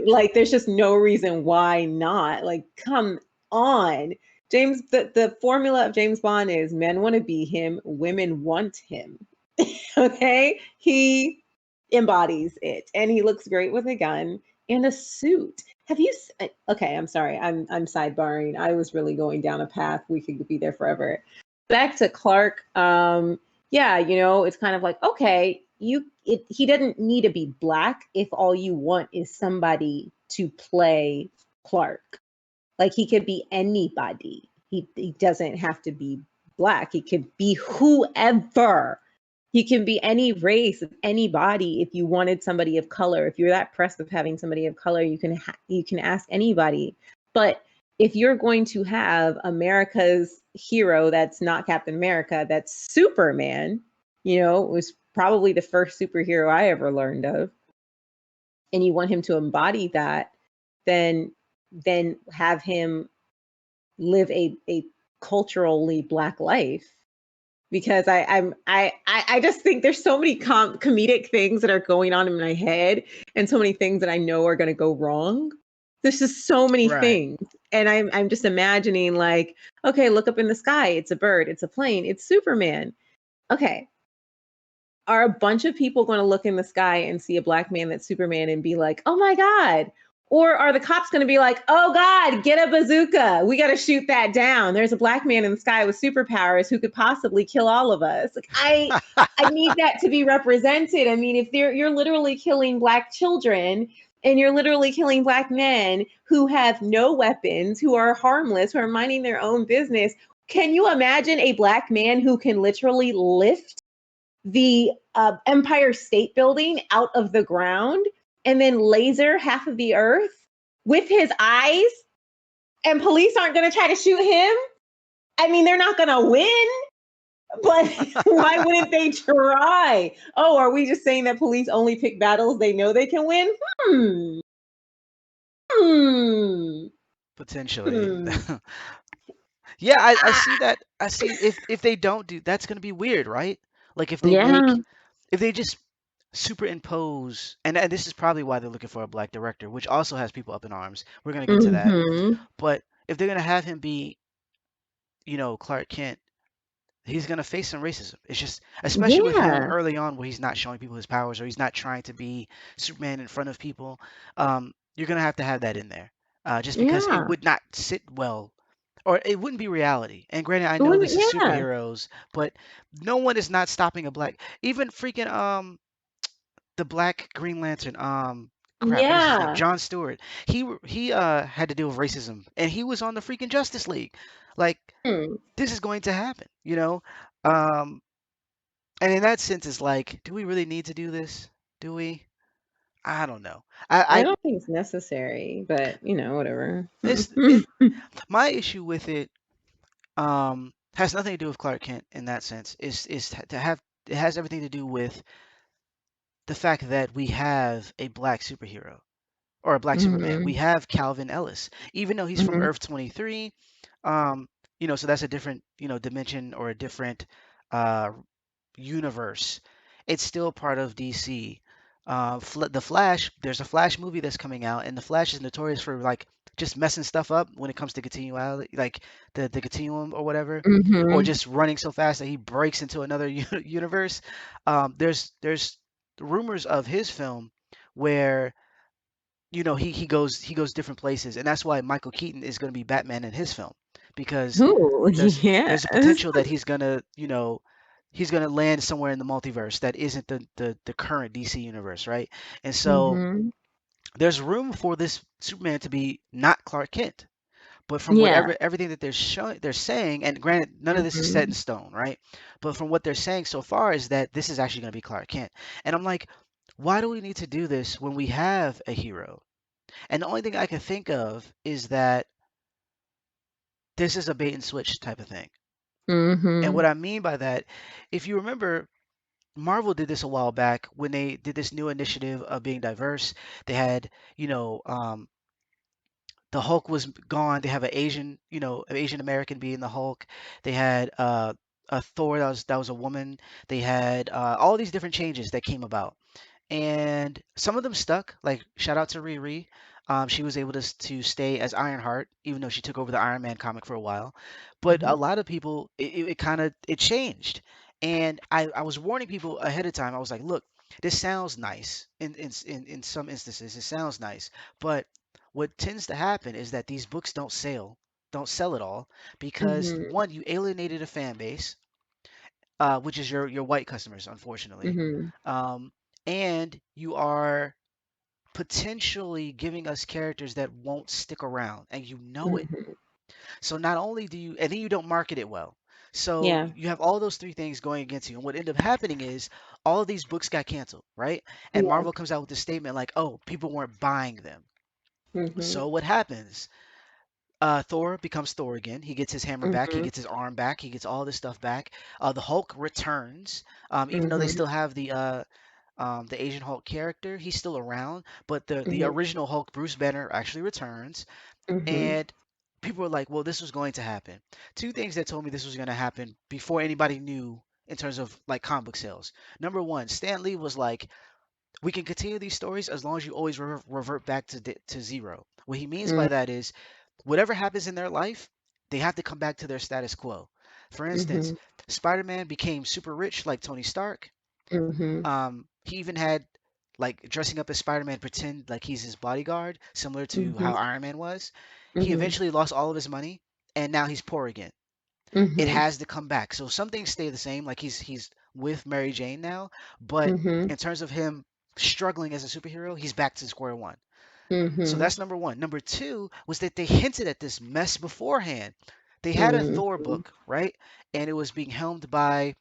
B: Like, there's just no reason why not. Like, come on. The formula of James Bond is men want to be him, women want him. Okay. He embodies it, and he looks great with a gun and a suit. Have you? Okay, I'm sorry. I'm sidebarring. I was really going down a path. We could be there forever. Back to Clark. Yeah, it's kind of like, okay, he doesn't need to be black if all you want is somebody to play Clark. Like he could be anybody. He doesn't have to be black. He could be whoever. He can be any race of anybody. If you wanted somebody of color, if you're that pressed of having somebody of color, you can ask anybody. But if you're going to have America's hero that's not Captain America, that's Superman, it was probably the first superhero I ever learned of, and you want him to embody that, then have him live a culturally black life. Because I just think there's so many comedic things that are going on in my head, and so many things that I know are going to go wrong. There's just so many
A: Right.
B: things, and I'm just imagining, like, okay, look up in the sky, it's a bird, it's a plane, it's Superman. Okay, are a bunch of people going to look in the sky and see a black man that's Superman and be like, oh my God? Or are the cops going to be like, oh God, get a bazooka. We got to shoot that down. There's a black man in the sky with superpowers who could possibly kill all of us. Like, I need that to be represented. I mean, if you're literally killing black children and you're literally killing black men who have no weapons, who are harmless, who are minding their own business, can you imagine a black man who can literally lift the Empire State Building out of the ground and then laser half of the earth with his eyes, and police aren't going to try to shoot him? I mean, they're not going to win, but why wouldn't they try? Oh, are we just saying that police only pick battles they know they can win? Hmm. Hmm.
A: Potentially.
B: Hmm.
A: Yeah, I see
B: Ah.
A: that. I see if they don't do that's gonna be weird, right? Like
B: Yeah.
A: if they just superimpose, and this is probably why they're looking for a black director, which also has people up in arms. We're gonna get to that.
B: Mm-hmm.
A: But if they're gonna have him be, Clark Kent, he's gonna face some racism. It's just, especially with him
B: Yeah.
A: early on, where he's not showing people his powers or he's not trying to be Superman in front of people. You're gonna have that in there, just because it
B: Yeah.
A: would not sit well, or it wouldn't be reality. And granted, I know this is
B: Yeah.
A: superheroes, but no one is not stopping a black, even freaking the Black Green Lantern. Crap, what is his name?
B: Yeah.
A: John Stewart. He had to deal with racism, and he was on the freaking Justice League. Like,
B: Hmm.
A: this is going to happen, you know. Um, and in that sense, it's like, do we really need to do this? Do we? I don't know.
B: I
A: I
B: don't think it's necessary, but whatever.
A: it's it. My issue with it has nothing to do with Clark Kent in that sense. Is to have It has everything to do with the fact that we have a black superhero or a black Superman. We
B: Mhm.
A: have Calvin Ellis, even though he's from
B: Mhm.
A: Earth 23. Um, so that's a different, dimension or a different uh universe. It's still part of DC. The Flash, there's a Flash movie that's coming out, and the Flash is notorious for like just messing stuff up when it comes to continuality, like the continuum or whatever, or
B: Mhm.
A: just running so fast that he breaks into another universe. There's rumors of his film where he goes different places, and that's why Michael Keaton is going to be Batman in his film, because
B: Ooh,
A: there's a
B: yes.
A: potential that he's gonna land somewhere in the multiverse that isn't the current DC universe, right? And so
B: Mhm.
A: there's room for this Superman to be not Clark Kent. But from
B: Yeah.
A: everything that they're saying, and granted, none of this is set in
B: Mhm.
A: stone, right? But from what they're saying so far is that this is actually going to be Clark Kent. And I'm like, why do we need to do this when we have a hero? And the only thing I can think of is that this is a bait and switch type of thing. And what
B: Mhm.
A: I mean by that, if you remember, Marvel did this a while back when they did this new initiative of being diverse. They had, the Hulk was gone. They have an Asian American being the Hulk. They had a Thor that was a woman. They had all these different changes that came about, and some of them stuck. Like, shout out to Riri. She was able to stay as Ironheart, even though she took over the Iron Man comic for a while. But a
B: Mhm.
A: lot of people, it kind of it changed, and I was warning people ahead of time. I was like, look, this sounds nice in some instances. It sounds nice, but what tends to happen is that these books don't sell at all, because
B: Mhm.
A: one, you alienated a fan base, which is your white customers, unfortunately.
B: Mhm.
A: Um, and you are potentially giving us characters that won't stick around, and you know it.
B: Mhm.
A: So not only do you, and then you don't market it well. So
B: Yeah.
A: you have all those three things going against you. And what ended up happening is all of these books got canceled, right? And
B: Yeah.
A: Marvel comes out with this statement like, oh, people weren't buying them.
B: Mhm.
A: So what happens? Thor becomes Thor again. He gets his hammer back. He
B: Mhm.
A: gets his arm back. He gets all this stuff back. The Hulk returns, even though they
B: Mhm.
A: still have the Asian Hulk character. He's still around, but the
B: Mhm.
A: original Hulk, Bruce Banner, actually returns.
B: Mhm.
A: And people were like, well, this was going to happen. Two things that told me this was going to happen before anybody knew in terms of like comic book sales. Number one, Stan Lee was like, we can continue these stories as long as you always revert back to zero. What he means by
B: Mhm.
A: that is whatever happens in their life, they have to come back to their status quo. For instance,
B: Mhm.
A: Spider-Man became super rich like Tony Stark.
B: Mhm.
A: He even had like dressing up as Spider-Man, pretend like he's his bodyguard, similar to how
B: Mhm.
A: Iron Man was. He
B: Mhm.
A: eventually lost all of his money, and now he's poor again. It
B: Mhm.
A: has to come back. So some things stay the same, like he's with Mary Jane now, but
B: Mhm.
A: in terms of him struggling as a superhero, he's back to square one. So
B: Mhm.
A: that's number one. Number two was that they hinted at this mess beforehand. They had a
B: Mhm.
A: Thor book, right? And it was being helmed by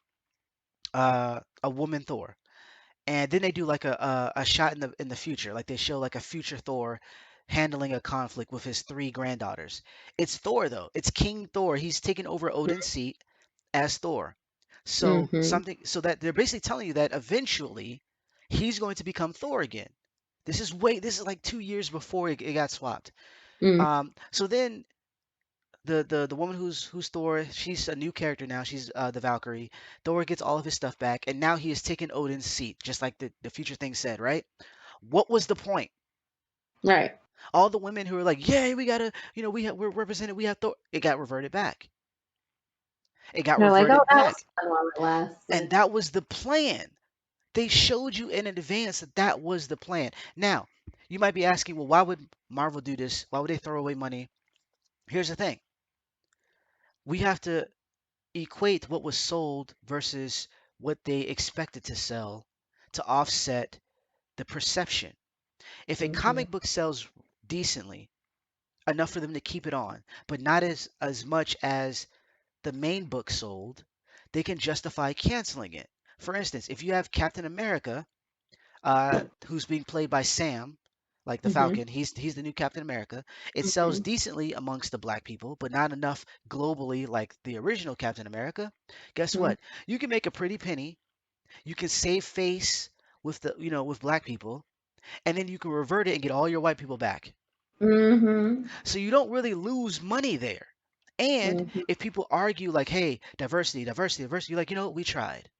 A: a woman Thor. And then they do like a shot in the future, like they show like a future Thor handling a conflict with his three granddaughters. It's Thor though. It's King Thor. He's taken over Odin's seat as Thor. So
B: Mhm.
A: something so that they're basically telling you that eventually he's going to become Thor again. This is like 2 years before it got swapped.
B: Mhm.
A: So then the woman who's Thor, she's a new character now. She's the Valkyrie. Thor gets all of his stuff back, and now he has taken Odin's seat, just like the future thing said, right? What was the point?
B: Right.
A: All the women who were like, "Yeah, we gotta, we're represented. We have Thor." It got reverted back. It got
B: They're like, oh,
A: reverted
B: that was
A: back,
B: fun while it
A: and
B: lasted.
A: that was the plan. They showed you in advance that that was the plan. Now, you might be asking, well, why would Marvel do this? Why would they throw away money? Here's the thing: we have to equate what was sold versus what they expected to sell to offset the perception. If a
B: Mhm.
A: comic book sells decently, enough for them to keep it on, but not as much as the main book sold, they can justify canceling it. For instance, if you have Captain America, who's being played by Sam, like the
B: Mhm.
A: Falcon, he's the new Captain America. It sells
B: Mhm.
A: decently amongst the black people, but not enough globally like the original Captain America. Guess
B: Mhm.
A: what? You can make a pretty penny. You can save face with with black people, and then you can revert it and get all your white people back.
B: Mhm.
A: So you don't really lose money there. And
B: Mhm.
A: if people argue like, "Hey, diversity, diversity, diversity," you're like, you know what? We tried.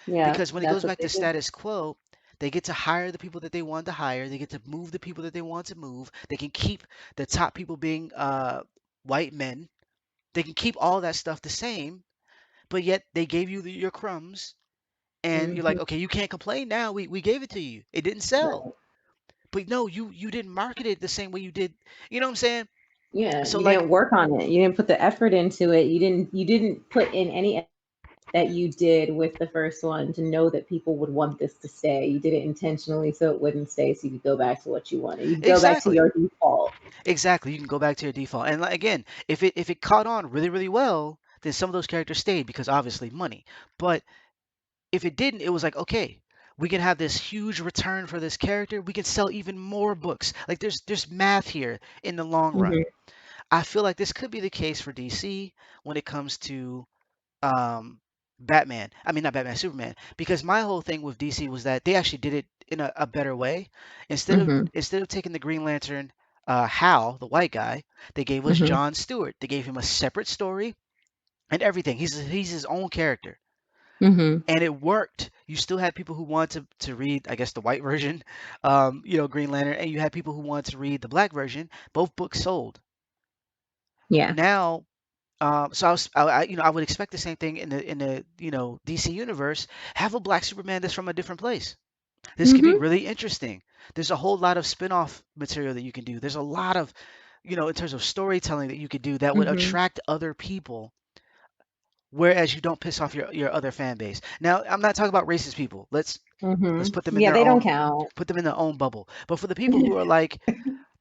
B: Yeah,
A: Because when it
B: that's
A: goes
B: what
A: back
B: they
A: to
B: do.
A: status quo, they get to hire the people that they want to hire. They get to move the people that they want to move. They can keep the top people being white men. They can keep all that stuff the same, but yet they gave you your crumbs, and you're like,
B: Mhm.
A: okay, you can't complain now. We gave it to you. It didn't sell,
B: Right.
A: but no, you didn't market it the same way you did. You know what I'm saying?
B: Yeah,
A: So
B: you
A: like
B: didn't work on it. You didn't put the effort into it. You didn't put in any effort that you did with the first one to know that people would want this to stay. You did it intentionally so it wouldn't stay, so you could go back to what you wanted. You could go back to
A: exactly,
B: your default.
A: exactly. You can go back to your default, and like, again, if it caught on really really well, then some of those characters stayed because obviously money. But if it didn't, it was like, okay, we can have this huge return for this character. We can sell even more books. Like there's math here in the long run.
B: Mhm.
A: I feel like this could be the case for DC when it comes to um Batman. I mean not Batman, Superman. Because my whole thing with DC was that they actually did it in a better way.
B: Mhm.
A: Instead of taking the Green Lantern Hal, the white guy, they gave us
B: Mhm.
A: John Stewart. They gave him a separate story and everything. He's his own character,
B: Mhm.
A: and it worked. You still had people who wanted to read, I guess, the white version, Green Lantern, and you had people who wanted to read the black version. Both books sold.
B: Yeah.
A: Now, so I would expect the same thing in the DC universe. Have a black Superman that's from a different place. This could be
B: Mhm.
A: really interesting. There's a whole lot of spin-off material that you can do. There's a lot of, in terms of storytelling that you could do that would
B: Mhm.
A: attract other people whereas you don't piss off your other fan base. Now, I'm not talking about racist people. Let's put them in
B: Yeah,
A: their
B: they don't
A: own
B: count.
A: bubble. But for the people who are like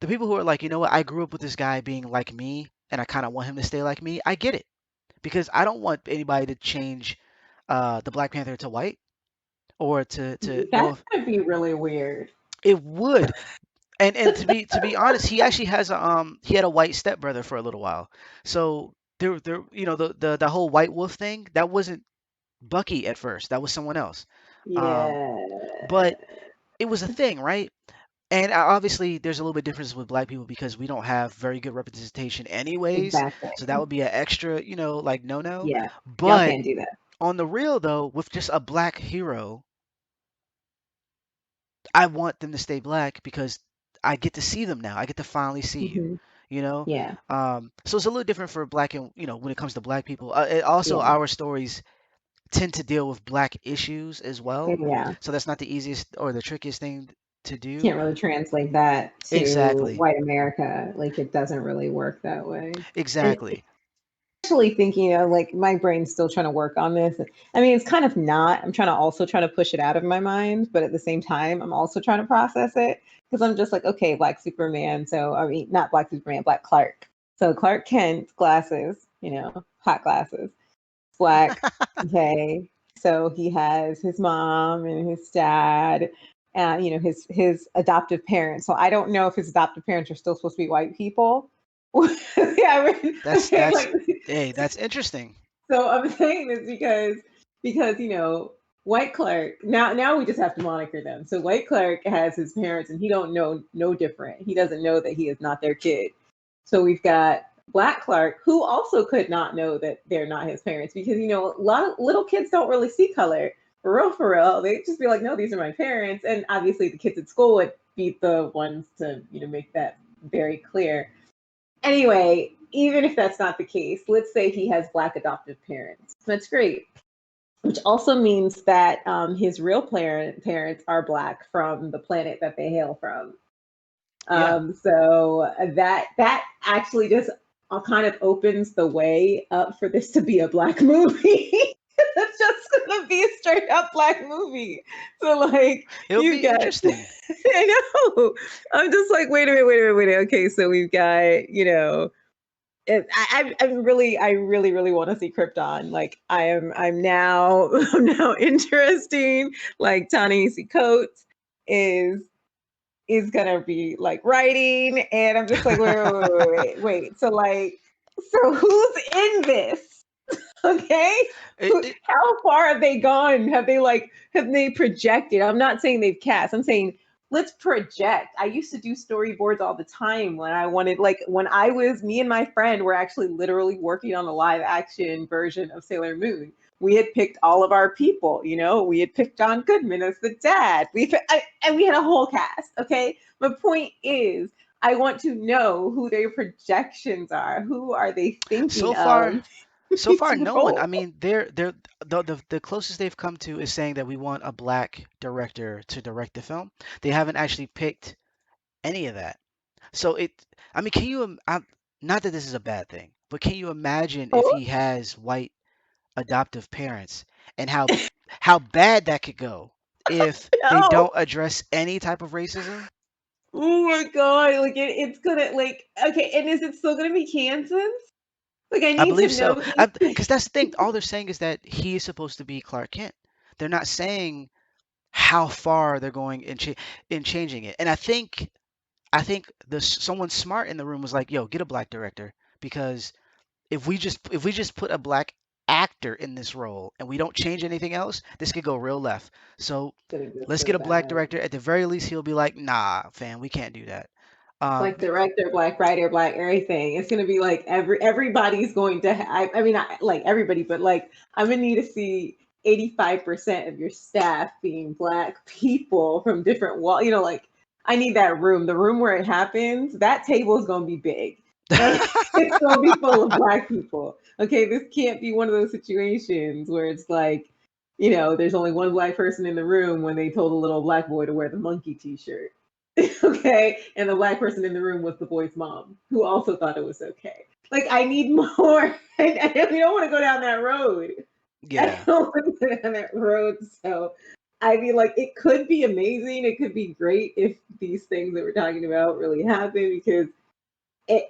A: the people who are like, you know what, I grew up with this guy being like me and I kind of want him to stay like me. I get it because I don't want anybody to change the Black Panther to white or to
B: That's
A: no,
B: gonna be really weird.
A: it would. And to be honest, he actually has a he had a white stepbrother for a little while. So there you know the whole White Wolf thing, that wasn't Bucky at first. That was someone else. Um
B: Yeah,
A: but it was a thing, right? And obviously there's a little bit difference with black people because we don't have very good representation anyways.
B: exactly.
A: So that would be an extra, like no.
B: Yeah, y'all
A: But
B: can't do that.
A: on the real though, with just a black hero, I want them to stay black because I get to see them now. I get to finally see you.
B: Hmm.
A: You know,
B: Yeah,
A: so it's a little different for black and when it comes to black people. Also,
B: yeah,
A: our stories tend to deal with black issues as well.
B: yeah.
A: So that's not the easiest or the trickiest thing to do.
B: Can't really translate that to
A: Exactly.
B: white America. Like it doesn't really work that way. And
A: Exactly.
B: actually thinking of like my brain's still trying to work on this. I mean, it's kind of not. I'm trying to also try to push it out of my mind, but at the same time, I'm also trying to process it because I'm just like, okay, Black Superman. So I mean, not Black Superman, Black Clark. So Clark Kent glasses, hot glasses, black. Okay, so he has his mom and his dad. His adoptive parents. So I don't know if his adoptive parents are still supposed to be white people. Yeah, I mean,
A: That's
B: okay,
A: that's
B: like
A: hey, that's interesting.
B: so I'm saying this because White Clark now we just have to moniker them. So White Clark has his parents and he don't know no different. He doesn't know that he is not their kid. So we've got Black Clark who also could not know that they're not his parents because a lot of little kids don't really see color. For real. They just be like, no, these are my parents. And obviously the kids at school would be the ones to, make that very clear. Anyway, even if that's not the case, let's say he has black adoptive parents. That's great. Which also means that his real parents are black from the planet that they hail from.
A: Yeah.
B: So that actually just kind of opens the way up for this to be a black movie. It's just gonna be a straight up black movie. So like
A: It'll
B: you've
A: be
B: got
A: interesting.
B: I know. I'm just like, wait a minute. Okay, so we've got, I really want to see Krypton. Like I'm now I'm now interesting. Like Ta-Nehisi Coates is is gonna be like writing, and I'm just like, wait. So who's in this? Okay,
A: It, it,
B: how far have they gone? Have they projected? I'm not saying they've cast. I'm saying let's project. I used to do storyboards all the time when I wanted, like when I was me and my friend were actually literally working on the live action version of Sailor Moon. We had picked all of our people, we had picked John Goodman as the dad. And we had a whole cast. Okay, the point is I want to know who their projections are. Who are they
A: so
B: thinking
A: far,
B: of
A: so
B: these
A: far, no one. I
B: roles?
A: mean, they're the closest they've come to is saying that we want a black director to direct the film. They haven't actually picked any of that. So I mean, not that this is a bad thing, but can you imagine if
B: Oh,
A: he has white adoptive parents and how bad that could go if they
B: no.
A: don't address any type of racism?
B: Oh my god. Like it's gonna like okay, and is it still gonna be Kansas? Like I
A: I
B: need to
A: believe so.
B: know
A: Because that's the thing. All they're saying is that he is supposed to be Clark Kent. They're not saying how far they're going in changing it. And I think someone smart in the room was like, "Yo, get a black director because if we just put a black actor in this role and we don't change anything else, this could go real left. So
B: it's gonna go
A: let's
B: so
A: get a black
B: bad.
A: director. At the very least, he'll be like, "Nah, fam, we can't do that."
B: Black
A: B-
B: director, black writer, black everything. It's gonna be like everybody's going to. I mean, not like everybody, but like I'm gonna need to see 85% of your staff being black people from different wall. Like I need that room. The room where it happens. That table is gonna be big, and it's gonna be full of black people. Okay, this can't be one of those situations where it's like, there's only one black person in the room when they told a little black boy to wear the monkey T-shirt. Okay, and the black person in the room was the boy's mom, who also thought it was okay. Like I need more. We don't want to go down that road. I
A: Yeah.
B: don't want to go down that road. So I mean, like it could be amazing. It could be great if these things that we're talking about really happen because it.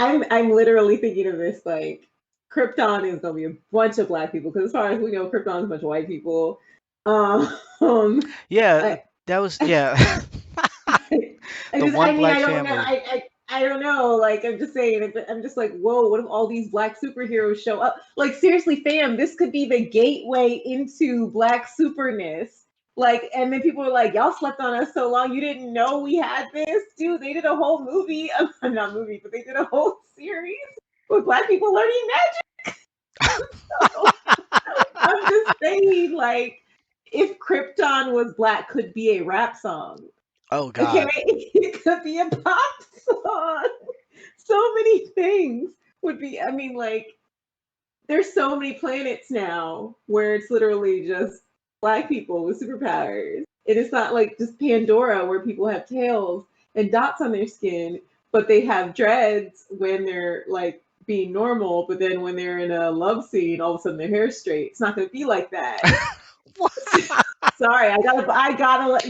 B: I'm literally thinking of this like Krypton is gonna be a bunch of black people because as far as we know, Krypton is a bunch of white people.
A: Yeah,
B: I,
A: that was yeah.
B: I
A: The
B: just,
A: one
B: I mean,
A: black
B: I don't know.
A: family.
B: I don't know. Like, I'm just saying, I'm just like, whoa, what if all these black superheroes show up? Like, seriously, fam, this could be the gateway into black superness. Like, and then people are like, y'all slept on us so long, you didn't know we had this? Dude, they did a whole movie, not movie, but they did a whole series with black people learning magic. So I'm just saying, like, if Krypton was black, could be a rap song.
A: Oh
B: Okay,
A: God.
B: it could be a pop song. So many things would be. I mean, like there's so many planets now where it's literally just black people with superpowers. And it's not like just Pandora where people have tails and dots on their skin, but they have dreads when they're like being normal, but then when they're in a love scene, all of a sudden their hair's straight. It's not gonna be like that.
A: What?
B: Sorry,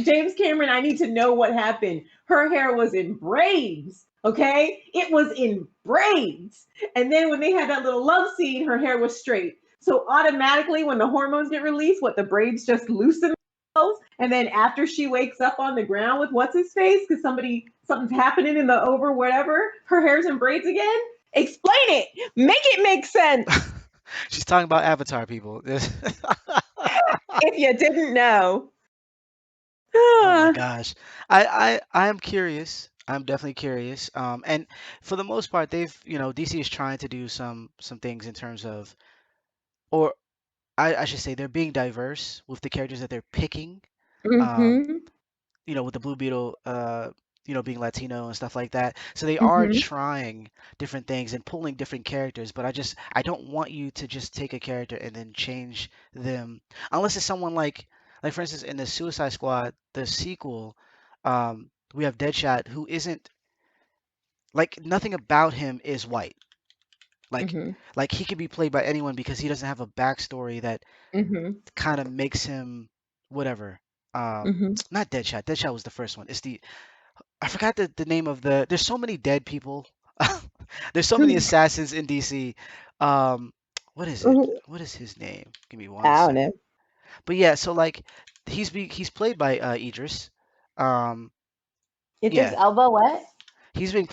B: James Cameron, I need to know what happened. Her hair was in braids, okay? It was in braids. And then when they had that little love scene, her hair was straight. So automatically, when the hormones get released, what the braids just loosen themselves. And then after she wakes up on the ground with what's his face, because something's happening in the over whatever, her hair's in braids again. Explain it. Make it make sense.
A: She's talking about Avatar people.
B: If you didn't know.
A: Oh my gosh. I am curious. I'm definitely curious. And for the most part, DC is trying to do some things in terms of, or I should say, they're being diverse with the characters that they're picking. Um,
B: Mm-hmm.
A: with the Blue Beetle, being Latino and stuff like that. So they are
B: Mm-hmm.
A: trying different things and pulling different characters, but I don't want you to just take a character and then change them unless it's someone like for instance in the Suicide Squad, the sequel, we have Deadshot who isn't like nothing about him is white. Like
B: Mm-hmm.
A: like he can be played by anyone because he doesn't have a backstory that
B: Mm-hmm.
A: kind of makes him whatever.
B: Mm-hmm.
A: Not Deadshot. Deadshot was the first one. It's the I forgot the name of the. There's so many dead people. There's so many assassins in DC. Um, what is it?
B: Mhm.
A: What is his name? Give me one
B: I don't know.
A: second. But yeah, so like he's played by Idris. Um,
B: Idris
A: yeah,
B: Elba, what?
A: he's been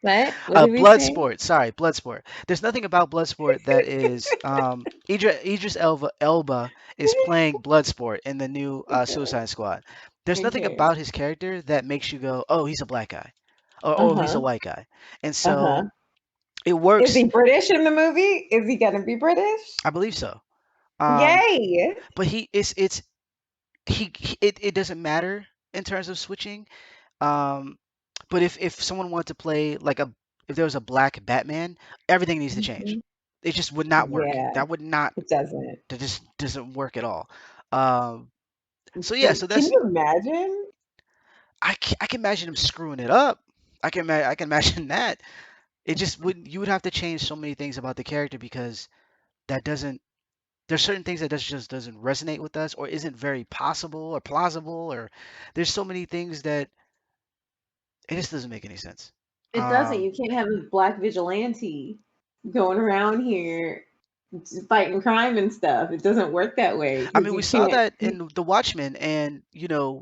B: What? What did we say?
A: Bloodsport. Sorry, Bloodsport. There's nothing about Bloodsport that is Idris Elba is playing Bloodsport in the new Suicide Squad. There's nothing
B: Okay.
A: about his character that makes you go, oh, he's a black guy, or oh, he's a
B: Uh-huh.
A: white guy, and so
B: Uh-huh.
A: it
B: Is
A: works.
B: he British in the movie? Is he gonna be British?
A: I believe so. Um,
B: Yay.
A: but it's it doesn't matter in terms of switching. Um, but if someone wanted to play like a if there was a black Batman, everything needs to change.
B: Mhm.
A: It just would not work.
B: Yeah,
A: That would not.
B: it doesn't.
A: That just doesn't work at all. Um, so yeah, so
B: But can
A: that's
B: you imagine?
A: I can imagine him screwing it up. I can imagine that. It just would you would have to change so many things about the character because that doesn't there's certain things that just doesn't resonate with us or isn't very possible or plausible or there's so many things that it just doesn't make any sense.
B: It doesn't.
A: Um,
B: You can't have a black vigilante going around here fighting crime and stuff. It doesn't work that way
A: I
B: because
A: mean, we
B: you
A: saw
B: can't.
A: that in The Watchmen, and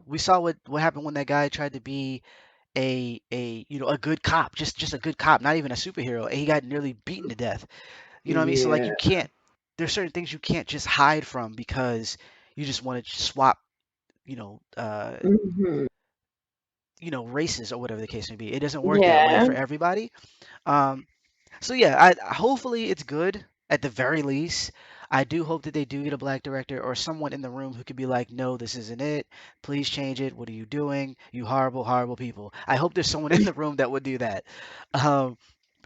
A: we saw what happened when that guy tried to be a good cop, just a good cop, not even a superhero, and he got nearly beaten to death. You know what I mean? So like
B: Yeah.
A: you can't. There's certain things you can't just hide from because you just want to swap, you know, uh,
B: Hmm.
A: races or whatever the case may be. It doesn't work that way
B: Yeah.
A: for everybody. Um, So yeah, hopefully it's good at the very least. I do hope that they do get a black director or someone in the room who could be like, "No, this isn't it. Please change it. What are you doing? You horrible, horrible people." I hope there's someone in the room that would do that. Um,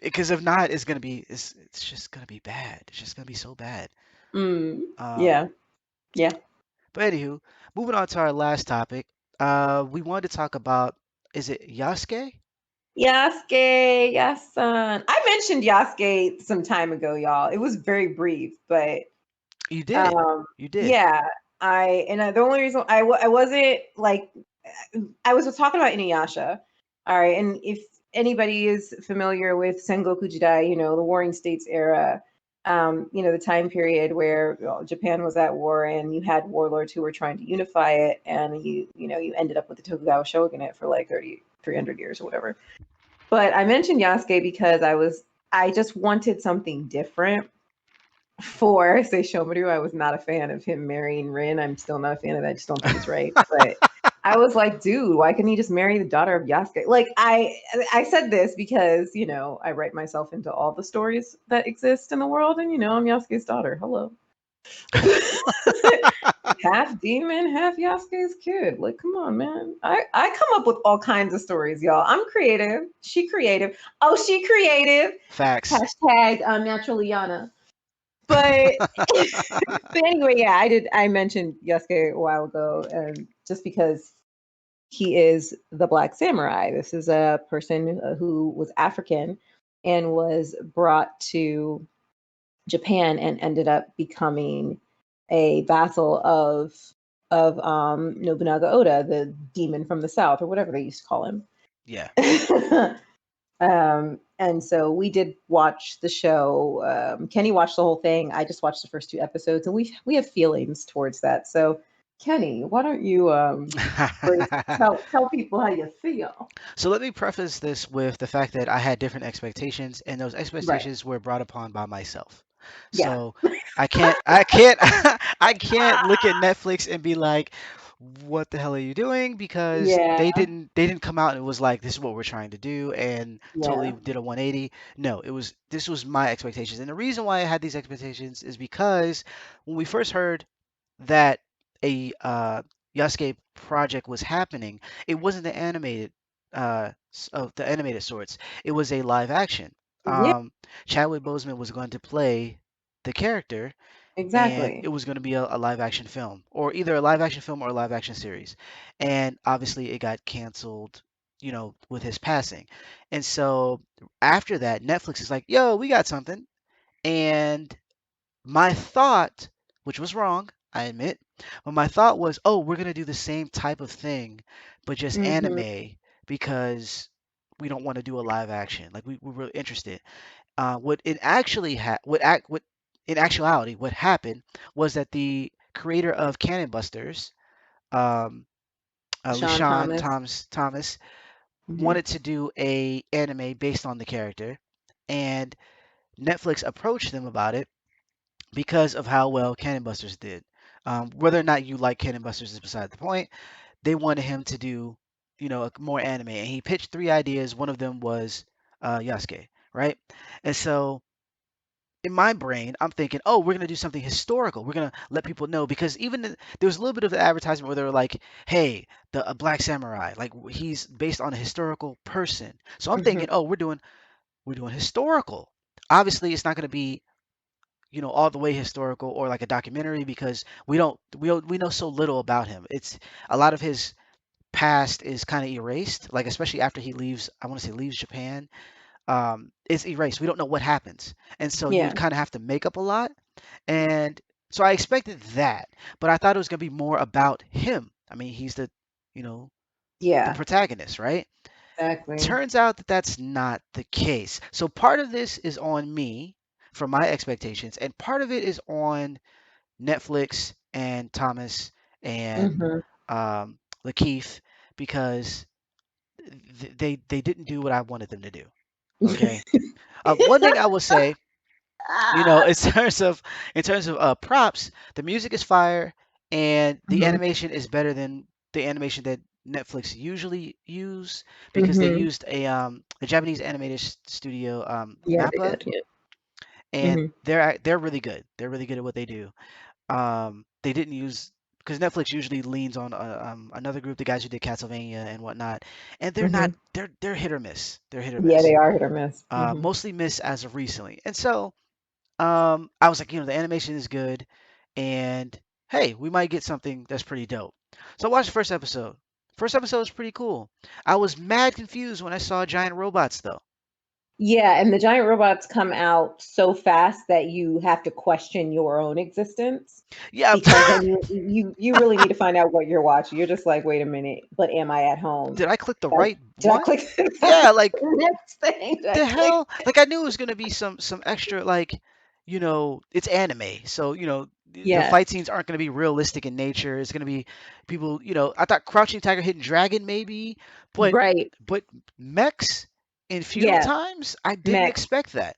A: because if not, it's just gonna be bad. It's just gonna be so bad.
B: Mm.
A: Um,
B: Yeah. Yeah.
A: but anywho, moving on to our last topic. We wanted to talk about is it Yasuke?
B: Yasuke, Yasan. I mentioned Yasuke some time ago, y'all. It was very brief, but
A: You did.
B: um,
A: You did.
B: yeah, the only reason I wasn't like I was talking about Inuyasha. All right, and if anybody is familiar with Sengoku Jidai, the Warring States era, the time period where Japan was at war and you had warlords who were trying to unify it, and you ended up with the Tokugawa shogunate for like 300 years or whatever. But I mentioned Yasuke because I just wanted something different for say Shomaru. I was not a fan of him marrying Rin. I'm still not a fan of that. I just don't think it's right. But I was like, dude, why couldn't he just marry the daughter of Yasuke? Like I said this because, I write myself into all the stories that exist in the world, and I'm Yasuke's daughter. Hello. Half demon, half Yasuke's kid. Like, come on, man. I come up with all kinds of stories, y'all. I'm creative. She creative. Oh, she creative.
A: Facts.
B: Hashtag naturally Yana. But but anyway, yeah, I mentioned Yasuke a while ago, just because he is the Black Samurai. This is a person who was African and was brought to Japan and ended up becoming a vassal of Nobunaga Oda, the demon from the south, or whatever they used to call him.
A: Yeah.
B: And so we did watch the show. Kenny watched the whole thing. I just watched the first 2 episodes, and we have feelings towards that. So, Kenny, why don't you tell people how you feel?
A: So let me preface this with the fact that I had different expectations, and those
B: Right.
A: expectations were brought upon by myself.
B: Yeah.
A: So I can't, I can't look at Netflix and be like, "What the hell are you doing?" Because
B: Yeah.
A: they didn't come out and it was like, "This is what we're trying to do," and totally
B: Yeah.
A: did a 180. No, this was my expectations, and the reason why I had these expectations is because when we first heard that a Yasuke project was happening, it wasn't the animated sorts. It was a live action.
B: Yeah.
A: Chadwick Boseman was going to play the character, and it
B: Exactly.
A: was going to be a live action film, or either a live action film or a live action series. And obviously, it got canceled, with his passing. And so after that, Netflix is like, "Yo, we got something," and my thought, which was wrong, I admit, but my thought was, oh, we're gonna do the same type of thing, but just
B: Hmm.
A: anime because we don't want to do a live action. Like we're really interested. What it actually what in actuality what happened was that the creator of Cannon Busters, um,
B: Sean
A: LaShawn
B: Thomas.
A: Thomas,
B: Hmm.
A: wanted to do a anime based on the character, and Netflix approached them about it because of how well Cannon Busters did. Whether or not you like Cannon Busters is beside the point. They wanted him to do, more anime, and he pitched 3 ideas. One of them was Yasuke, right? And so in my brain, I'm thinking, oh, we're gonna do something historical. We're gonna let people know because there was a little bit of advertisement where they were like, hey, the a black samurai, like he's based on a historical person. So I'm
B: Hmm.
A: thinking, oh, we're doing historical. Obviously, it's not gonna be all the way historical or like a documentary because we know so little about him. It's a lot of his past is kind of erased, like especially after he leaves. I want to say leaves Japan. It's erased. We don't know what happens, and so you would
B: Yeah.
A: kind of have to make up a lot. And so I expected that, but I thought it was gonna be more about him. I mean, he's you know, the
B: Yeah.
A: protagonist, right?
B: Exactly.
A: Turns out that that's not the case. So part of this is on me for my expectations, and part of it is on Netflix and Thomas and
B: Hmm.
A: Lakeith because they didn't do what I wanted them to do. Okay. One thing I will say,
B: Ah.
A: in terms of props, the music is fire, and the
B: Hmm.
A: animation is better than the animation that Netflix usually use because they
B: Hmm.
A: used a Japanese animated studio,
B: Yeah, they
A: Mappa,
B: did. Yeah.
A: and
B: Hmm.
A: they're really good. They're really good at what they do. They didn't use because Netflix usually leans on another group, the guys who did Castlevania and whatnot, and they're not
B: Hmm.
A: they're hit or miss. They're hit or
B: Yeah,
A: miss.
B: they are hit or miss. Hmm.
A: Mostly miss as of recently, and so I was like, the animation is good, and hey, we might get something that's pretty dope. So I watched the first episode. First episode was pretty cool. I was mad confused when I saw giant robots though.
B: Yeah, and the giant robots come out so fast that you have to question your own existence
A: Yeah.
B: because then you really need to find out what you're watching. You're just like, wait a minute, but am I at home?
A: Did I click the
B: Did I,
A: right
B: did I
A: one?
B: click
A: Yeah,
B: the
A: like
B: next thing? Did I
A: the
B: click?
A: hell? Like I knew it was gonna be some extra like, it's anime, so the
B: Yeah,
A: fight scenes aren't gonna be realistic in nature. It's gonna be people. I thought Crouching Tiger, Hidden Dragon maybe, but
B: right.
A: but mechs in feudal
B: Yeah,
A: times, I didn't
B: mechs.
A: expect that.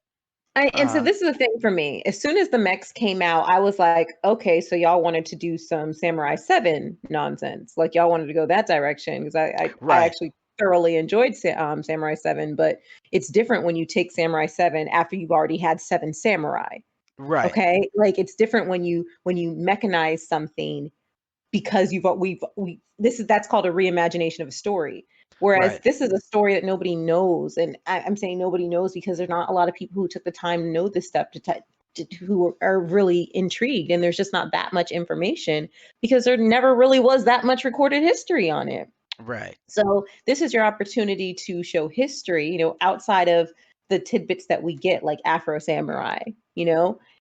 B: And so
A: Uh,
B: this is the thing for me. As soon as the mechs came out, I was like, okay, so y'all wanted to do some Samurai 7 nonsense. Like y'all wanted to go that direction because I
A: right,
B: actually thoroughly enjoyed Samurai 7, but it's different when you take Samurai 7 after you've already had 7 samurai.
A: right,
B: Okay? Like it's different when you mechanize something because we this is that's called a reimagination of a story. Whereas
A: right,
B: this is a story that nobody knows, and I'm saying nobody knows because there's not a lot of people who took the time to know this stuff who are really intrigued, and there's just not that much information because there never really was that much recorded history on it.
A: right,
B: So this is your opportunity to show history, outside of the tidbits that we get, like Afro Samurai,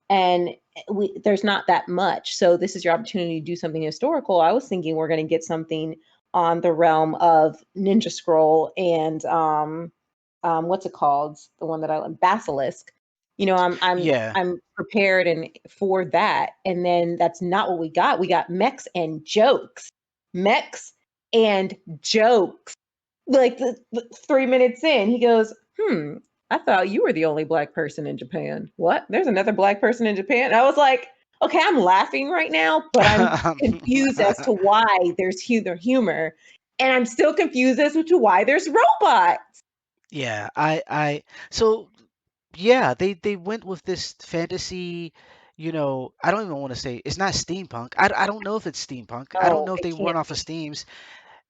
B: and there's not that much. So this is your opportunity to do something historical. I was thinking we're going to get something on the realm of Ninja Scroll and what's it called? The one that I like, Basilisk.
A: yeah,
B: I'm prepared and for that. And then that's not what we got. We got mechs and jokes. Mechs and jokes. Like the 3 minutes in, he goes, I thought you were the only black person in Japan. What? There's another black person in Japan? And I was like, okay, I'm laughing right now, but I'm confused as to why there's humor. And I'm still confused as to why there's robots.
A: yeah. So yeah, they went with this fantasy. I don't even want to say it's not steampunk. I don't know if it's steampunk. I don't
B: No,
A: know if
B: it
A: they run
B: can't
A: off of
B: be.
A: steams.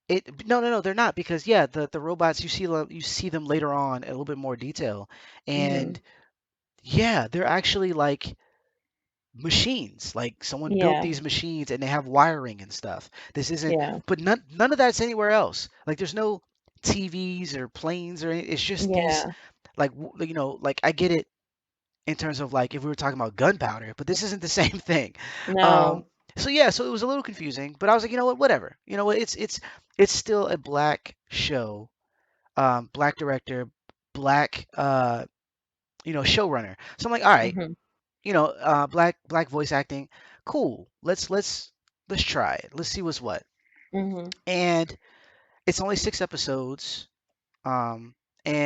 A: No, no, no, they're not, because yeah, the robots, you see them later on in a little bit more detail,
B: Hmm.
A: and yeah, they're actually like machines. Like someone built
B: Yeah,
A: these machines and they have wiring and stuff. This isn't,
B: yeah,
A: but none of that's anywhere else. Like there's no TVs or planes or anything. It's just these,
B: yeah.
A: like like I get it in terms of like if we were talking about gunpowder, but this isn't the same thing. Um,
B: No.
A: so yeah, so it was a little confusing, but I was like, you know what, whatever. You know what, it's still a black show, black director, black showrunner. So I'm like, all right,
B: Hmm.
A: black voice acting, cool. Let's try it. Let's see what's what.
B: Hmm.
A: And it's only 6 episodes, um,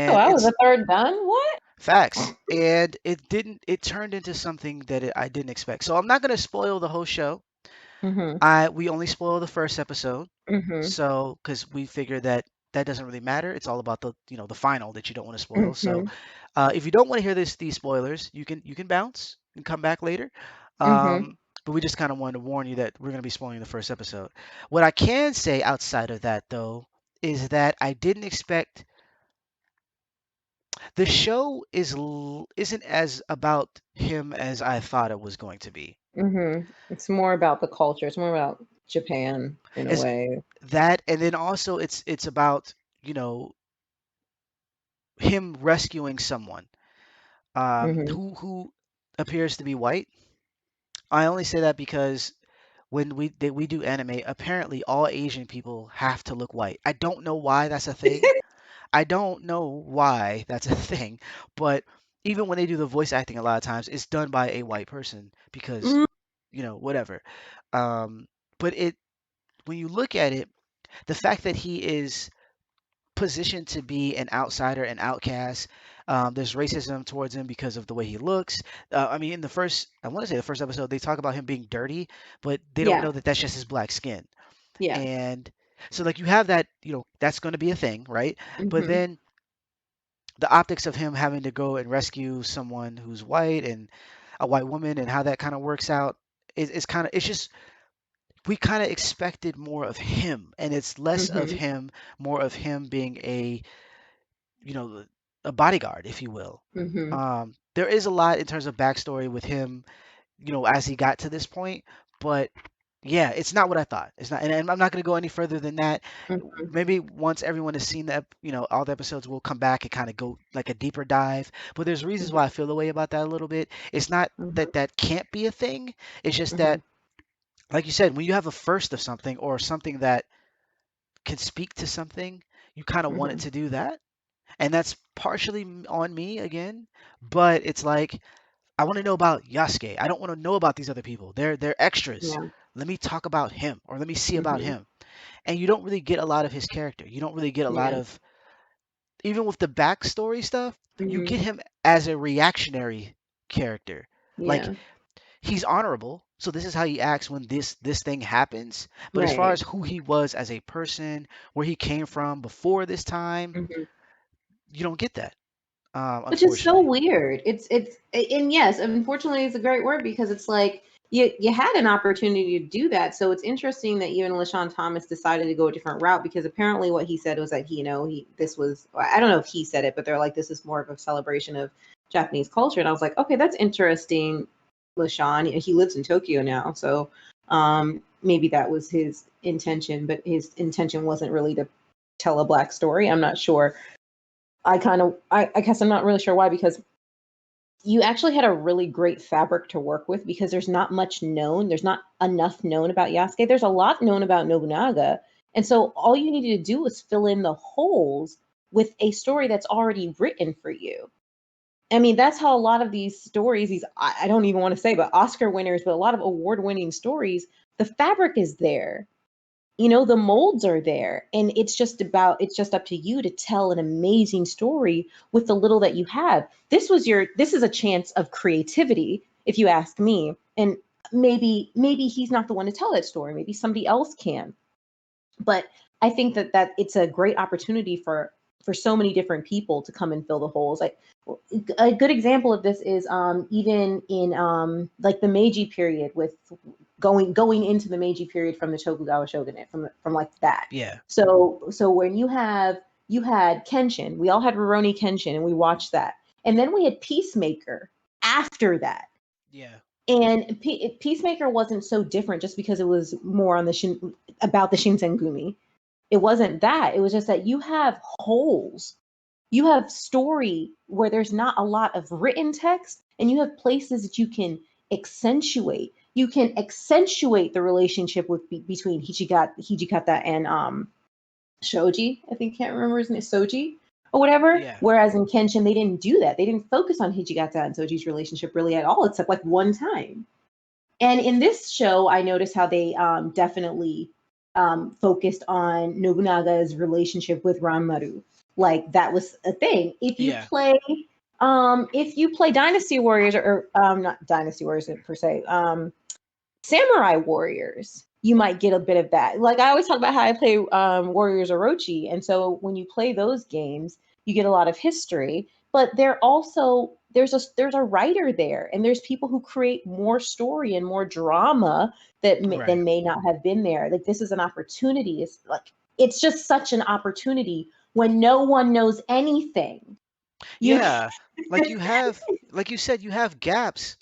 B: Oh,
A: and
B: I was
A: it's
B: a third done. What?
A: facts. And it turned into something that I didn't expect. So I'm not gonna spoil the whole show.
B: Hmm.
A: We only spoil the first episode.
B: Hmm.
A: So, because we figure that that doesn't really matter. It's all about the final that you don't want to spoil. So,
B: Hmm.
A: if you don't want to hear these spoilers, you can bounce and come back later.
B: Hmm.
A: But we just kind of wanted to warn you that we're going to be spoiling the first episode. What I can say outside of that, though, is that I didn't expect the show isn't as about him as I thought it was going to be.
B: It's more about the culture. It's more about Japan in a
A: As
B: way.
A: that, and then also it's about you know him rescuing someone
B: Hmm.
A: who appears to be white. I only say that because when we do anime, apparently all Asian people have to look white. I don't know why that's a thing. I don't know why that's a thing, but even when they do the voice acting, a lot of times it's done by a white person because whatever. Um, but when you look at it, the fact that he is positioned to be an outsider, an outcast. There's racism towards him because of the way he looks. I mean, in I want to say the first episode, they talk about him being dirty, but they don't
B: Yeah.
A: know that that's just his black skin.
B: Yeah.
A: And so, like, you have that, that's going to be a thing, right? But
B: Hmm.
A: then the optics of him having to go and rescue someone who's white and a white woman and how that kind of works out is kind of, it's just, we kind of expected more of him, and it's less of
B: Hmm.
A: him, more of him being you know, a bodyguard, if you will.
B: Hmm.
A: There is a lot in terms of backstory with him, as he got to this point, but Yeah, it's not what I thought. It's not, and I'm not going to go any further than that.
B: Mhm,
A: Maybe once everyone has seen all the episodes, we'll come back and kind of go like a deeper dive. But there's reasons why I
B: mhm,
A: feel the way about that a little bit. It's not that
B: mhm,
A: that can't be a thing. It's just that,
B: mhm,
A: like you said, when you have a first of something or something that can speak to something, you kind of want it
B: mhm.
A: to do that. And that's partially on me again, but it's like I want to know about Yasuke. I don't want to know about these other people. They're extras.
B: Yeah.
A: Let me talk about him or let me see about
B: Mhm.
A: him. And you don't really get a lot of his character. You don't really get a lot
B: Yeah.
A: of, even with the backstory stuff, you
B: Mhm.
A: get him as a reactionary character. Like
B: Yeah.
A: he's honorable, so this is how he acts when this thing happens. But as far
B: Right.
A: as who he was as a person, where he came from before this time,
B: Mhm.
A: you don't get that,
B: Which is so
A: unfortunately.
B: weird. And yes, unfortunately, it's a great word because it's like you had an opportunity to do that. So it's interesting that you and LaShawn Thomas decided to go a different route because apparently what he said was that he this was, I don't know if he said it, but they're like, this is more of a celebration of Japanese culture. And I was like, okay, that's interesting, LaShawn. He lives in Tokyo now, so maybe that was his intention, but his intention wasn't really to tell a black story. I'm not sure. I guess I'm not really sure why, because you actually had a really great fabric to work with because there's not much known. There's not enough known about Yasuke. There's a lot known about Nobunaga. And so all you needed to do was fill in the holes with a story that's already written for you. I mean, that's how a lot of these stories, I don't even want to say, but Oscar winners, but a lot of award winning stories, the fabric is there. The molds are there, and it's just up to you to tell an amazing story with the little that you have. This is a chance of creativity, if you ask me. And maybe he's not the one to tell that story, maybe somebody else can. But I think that it's a great opportunity for so many different people to come and fill the holes. Like a good example of this is even in like the Meiji period, with going into the Meiji period from the Tokugawa shogunate, from like that.
A: Yeah,
B: So when you had Kenshin, we all had Rurouni Kenshin, and we watched that, and then we had Peacemaker after that.
A: yeah,
B: And Peacemaker wasn't so different just because it was more on about the Shinsengumi. It wasn't that. It was just that you have holes. You have story where there's not a lot of written text, and you have places that you can accentuate. You can accentuate the relationship between Hijikata and Shoji. I think, can't remember his name, Soji or whatever.
A: yeah,
B: Whereas in Kenshin, they didn't do that. They didn't focus on Hijikata and Soji's relationship really at all, except like one time. And in this show, I noticed how they definitely focused on Nobunaga's relationship with Ranmaru. Like that was a thing.
A: yeah,
B: If you play Dynasty Warriors, or not Dynasty Warriors per se, Samurai Warriors, you might get a bit of that. Like I always talk about how I play Warriors Orochi, and so when you play those games, you get a lot of history. But there's a writer there, and there's people who create more story and more drama
A: right.
B: than may not have been there. Like this is an opportunity. It's just such an opportunity when no one knows anything. You.
A: Yeah, like like you said, you have gaps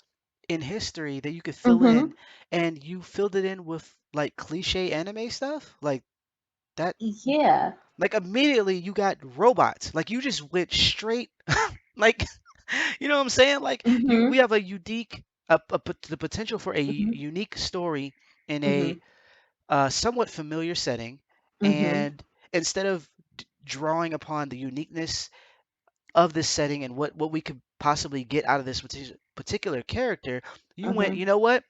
A: in history that you could fill in,
B: Hmm.
A: and you filled it in with like cliche anime stuff, like that.
B: Yeah.
A: Like immediately you got robots. Like you just went straight, like, you know what I'm saying? Like we
B: Hmm.
A: have a unique, the potential for a
B: Hmm.
A: unique story in a
B: Hmm.
A: somewhat familiar setting,
B: Hmm.
A: and instead of drawing upon the uniqueness of this setting and what we could possibly get out of this particular character, you went,
B: Hmm.
A: you know what?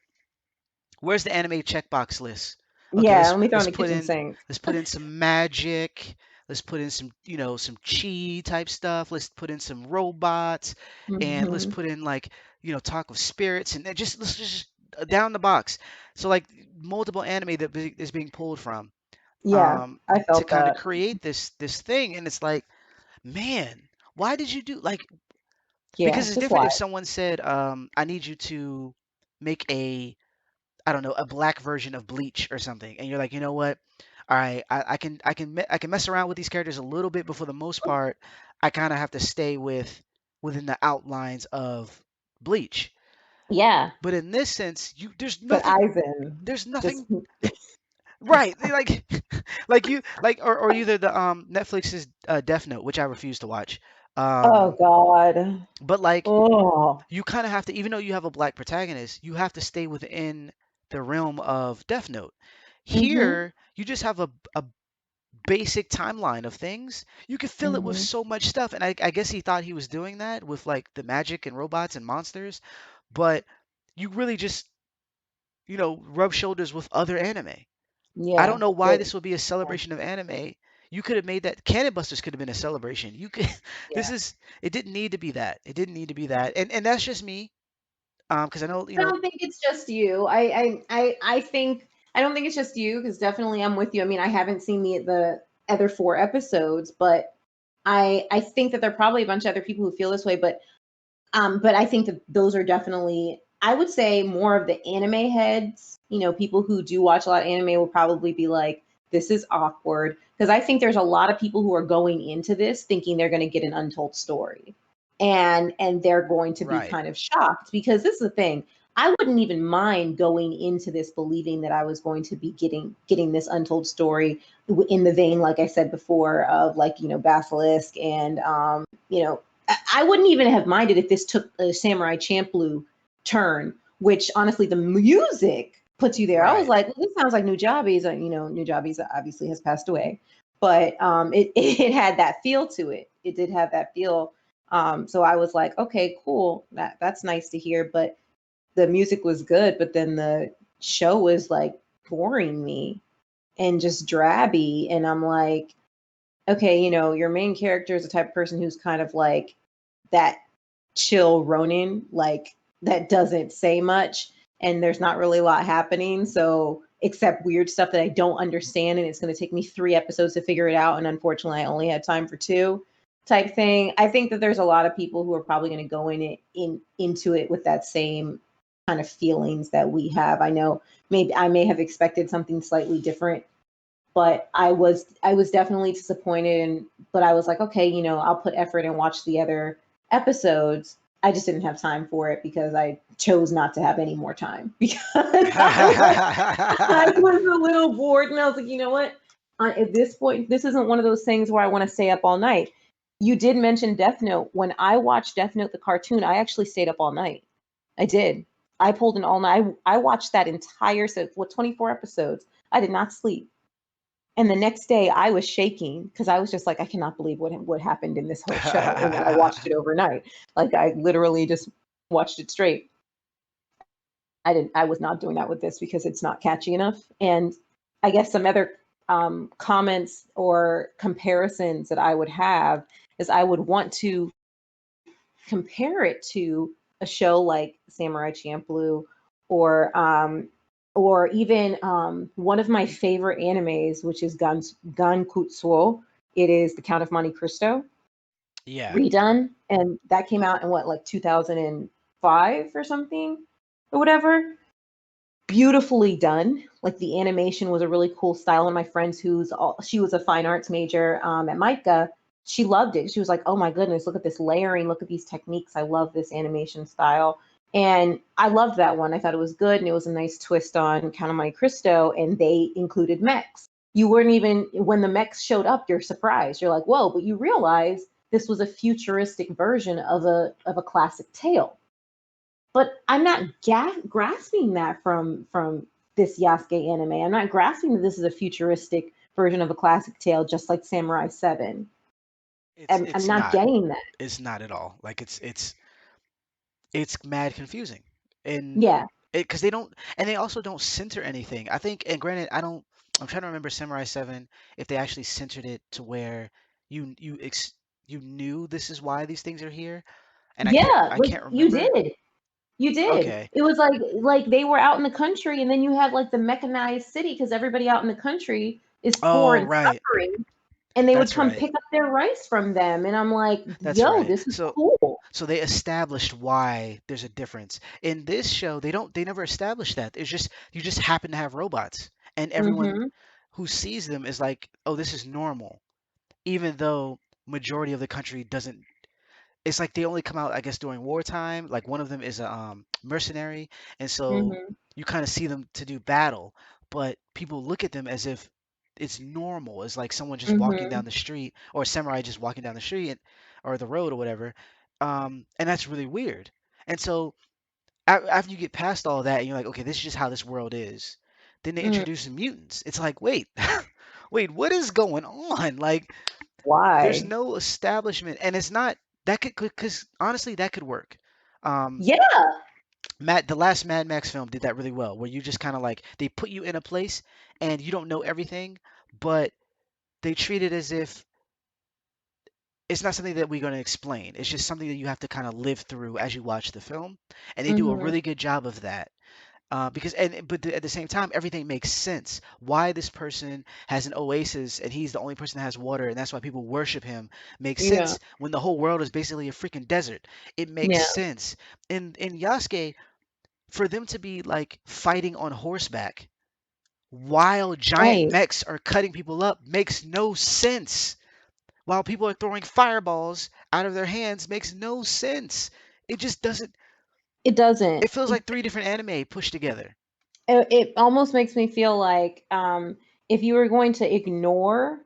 A: Where's the anime checkbox list? Okay,
B: Yeah, let me throw in
A: let's
B: the
A: put
B: kitchen
A: in
B: sink.
A: some magic. Let's put in some, some chi type stuff. Let's put in some robots, and let's
B: Hmm.
A: put in like, talk of spirits, and then let's just down the box. So like multiple anime that is being pulled from,
B: Yeah,
A: um,
B: I
A: to
B: felt
A: kind of
B: that.
A: create this thing, and it's like, man, why did you do like?
B: Yeah,
A: Because it's
B: just
A: different
B: why.
A: if someone said, I need you to make a, I don't know, a black version of Bleach or something, and you're like, you know what? All right, I can mess around with these characters a little bit, but for the most part, I kind of have to stay within the outlines of Bleach.
B: Yeah,
A: But in this sense, you
B: but Eisen
A: there's
B: just
A: nothing right. Like like you like or either the Netflix's Death Note, which I refuse to watch.
B: oh
A: Um,
B: God.
A: but like
B: Oh.
A: you kind of have to, even though you have a black protagonist, you have to stay within the realm of Death Note.
B: Mhm.
A: Here, you just have a basic timeline of things. You could fill it with
B: Mhm.
A: so much stuff, and I guess he thought he was doing that with like the magic and robots and monsters, but you really just rub shoulders with other anime. I don't
B: Yeah.
A: know why
B: That,
A: this would be a
B: yeah.
A: celebration of anime. You could have made that Cannon Busters could have been a celebration. You could this
B: Yeah.
A: is it didn't need to be that. It didn't need to be that. And that's just me. Because I know,
B: I don't think it's just you. I think I don't think it's just you because definitely I'm with you. I mean, I haven't seen the other four episodes, but I think that there are probably a bunch of other people who feel this way. But I think that those are definitely, I would say, more of the anime heads. People who do watch a lot of anime will probably be like, this is awkward. Because I think there's a lot of people who are going into this thinking they're going to get an untold story. And they're going to be
A: right.
B: kind of shocked because this is the thing. I wouldn't even mind going into this believing that I was going to be getting this untold story in the vein, like I said before, of like, Basilisk and I wouldn't even have minded if this took a Samurai Champloo turn, which honestly, the music puts you there. I was
A: Right.
B: like, well, this sounds like Nujabi's. Nujabi's obviously has passed away, but it had that feel to it. It did have that feel. So I was like, okay, cool. That's nice to hear. But the music was good, but then the show was like boring me and just drabby. And I'm like, okay, your main character is the type of person who's kind of like that chill Ronin, like that doesn't say much and there's not really a lot happening. So, except weird stuff that I don't understand, and it's going to take me 3 episodes to figure it out. And unfortunately, I only had time for two type thing. I think that there's a lot of people who are probably going to go into it with that same kind of feelings that we have. I know maybe I may have expected something slightly different, but I was definitely disappointed, and but I was like, okay, I'll put effort and watch the other episodes. I just didn't have time for it because I chose not to have any more time because I was a little bored and I was like, you know what? At this point, this isn't one of those things where I want to stay up all night. You did mention Death Note. When I watched Death Note the cartoon, I actually stayed up all night. I did. I pulled an all night. I watched that entire set, 24 episodes. I did not sleep. And the next day I was shaking because I was just like, I cannot believe what happened in this whole show. And then I watched it overnight. Like I literally just watched it straight. I was not doing that with this because it's not catchy enough. And I guess some other comments or comparisons that I would have is I would want to compare it to a show like Samurai Champloo or even one of my favorite animes, which is Gankutsuo. It is The Count of Monte Cristo
A: Yeah.
B: redone, and that came out in what, like 2005 or something or whatever. Beautifully done. Like the animation was a really cool style. And my friends, she was a fine arts major at Micah, she loved it. She was like, "Oh my goodness, look at this layering, look at these techniques. I love this animation style." And I loved that one. I thought it was good, and it was a nice twist on Count of Monte Cristo. And they included mechs. You weren't even when the mechs showed up, you're surprised. You're like, "Whoa!" But you realize this was a futuristic version of a classic tale, but I'm not grasping that from this Yasuke anime. I'm not grasping that this is a futuristic version of a classic tale, just like Samurai 7.
A: It's
B: I'm
A: it's
B: not
A: not.
B: getting that.
A: It's not at all. Like it's mad confusing. And
B: Yeah,
A: because they don't, and they also don't center anything. I think, and granted, I'm trying to remember Samurai 7 if they actually centered it to where you you ex, you knew this is why these things are here, and
B: yeah,
A: I
B: like
A: can't
B: you
A: remember.
B: did. You did.
A: Okay.
B: It was like they were out in the country, and then you had like the mechanized city because everybody out in the country is poor
A: Oh,
B: and
A: right.
B: suffering, and they would
A: That's
B: come
A: right.
B: pick up their rice from them. And I'm like,
A: That's
B: yo,
A: right.
B: this is
A: So
B: cool.
A: so they established why there's a difference. In this show, they never established that. It's just you just happen to have robots, and everyone
B: Mm-hmm.
A: who sees them is like, "Oh, this is normal." Even though majority of the country doesn't it's like they only come out, I guess, during wartime. Like one of them is a mercenary, and so
B: Hmm.
A: you kind of see them to do battle, but people look at them as if it's normal. It's like someone just walking
B: Hmm.
A: down the street, or a samurai just walking down the street, or the road or whatever. And that's really weird. And so after you get past all that, and you're like, okay, this is just how this world is. Then they
B: Mm.
A: introduce mutants. It's like, wait, wait, what is going on? Like, there's
B: Why?
A: no establishment, and it's not that could because honestly that could work. Um,
B: Yeah,
A: the last Mad Max film did that really well, where you just kind of like they put you in a place and you don't know everything, but they treat it as if it's not something that we're going to explain. It's just something that you have to kind of live through as you watch the film, and they do a
B: hmm,
A: really good job of that. Because at the same time everything makes sense why this person has an oasis and he's the only person that has water and that's why people worship him makes
B: yeah,
A: sense when the whole world is basically a freaking desert. It makes
B: yeah,
A: sense in Yasuke for them to be like fighting on horseback while giant
B: right.
A: mechs are cutting people up makes no sense, while people are throwing fireballs out of their hands makes no sense. It just doesn't.
B: It doesn't.
A: It feels like three different anime pushed together.
B: It almost makes me feel like if you were going to ignore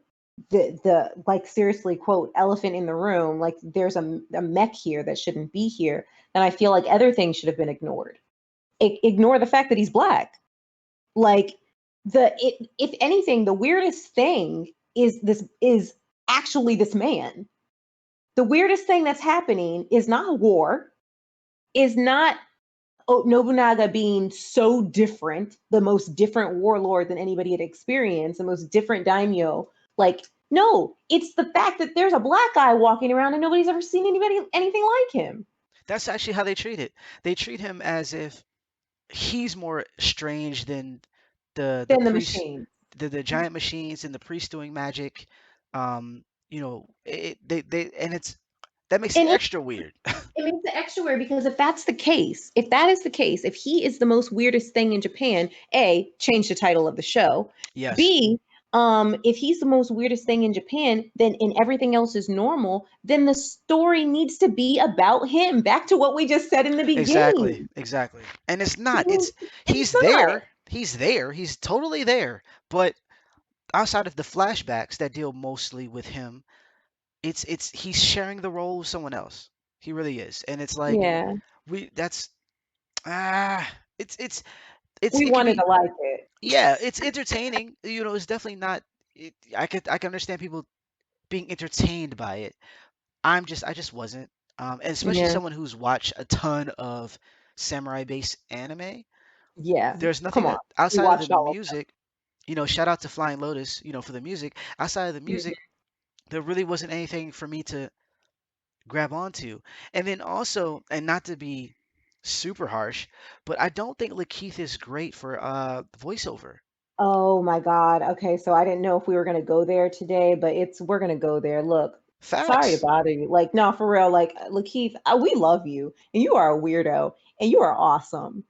B: the like seriously quote elephant in the room, like there's a mech here that shouldn't be here, then I feel like other things should have been ignored. Ignore the fact that he's black. Like if anything, the weirdest thing is actually this man. The weirdest thing that's happening is not war, is not Nobunaga being so different, the most different warlord than anybody had experienced, the most different daimyo. Like, no, it's the fact that there's a black guy walking around and nobody's ever seen anybody anything like him.
A: That's actually how they treat it. They treat him as if he's more strange than the
B: Than the
A: priest,
B: machine.
A: the giant machines and the priest doing magic. They and it's that makes it
B: And
A: extra weird.
B: it makes it extra weird because if that's the case, if that is the case, if he is the most weirdest thing in Japan, A, change the title of the show.
A: Yes,
B: B, if he's the most weirdest thing in Japan, then and everything else is normal, then the story needs to be about him. Back to what we just said in the
A: exactly,
B: beginning.
A: exactly. And it's not. It's
B: It's
A: he's
B: not.
A: there. He's there. He's totally there. But outside of the flashbacks that deal mostly with him, it's he's sharing the role with someone else. He really is. And it's like
B: Yeah.
A: we that's ah it's
B: We
A: it could
B: wanted
A: be.
B: to like it.
A: Yeah, it's entertaining. It's definitely not. I can understand people being entertained by it. I just wasn't. And especially
B: Yeah.
A: someone who's watched a ton of samurai-based anime.
B: Yeah.
A: There's nothing
B: Come on.
A: that
B: We
A: outside of the
B: watched all of
A: music. Shout out to Flying Lotus. For the music. Outside of the
B: them.
A: music, there really wasn't anything for me to grab onto. And then also, and not to be super harsh, but I don't think Lakeith is great for voiceover.
B: Oh my God. Okay, so I didn't know if we were gonna go there today, but it's we're gonna go there. Look, sorry to
A: Facts.
B: bother you. Like, no, for real. Like, Lakeith, we love you, and you are a weirdo, and you are awesome.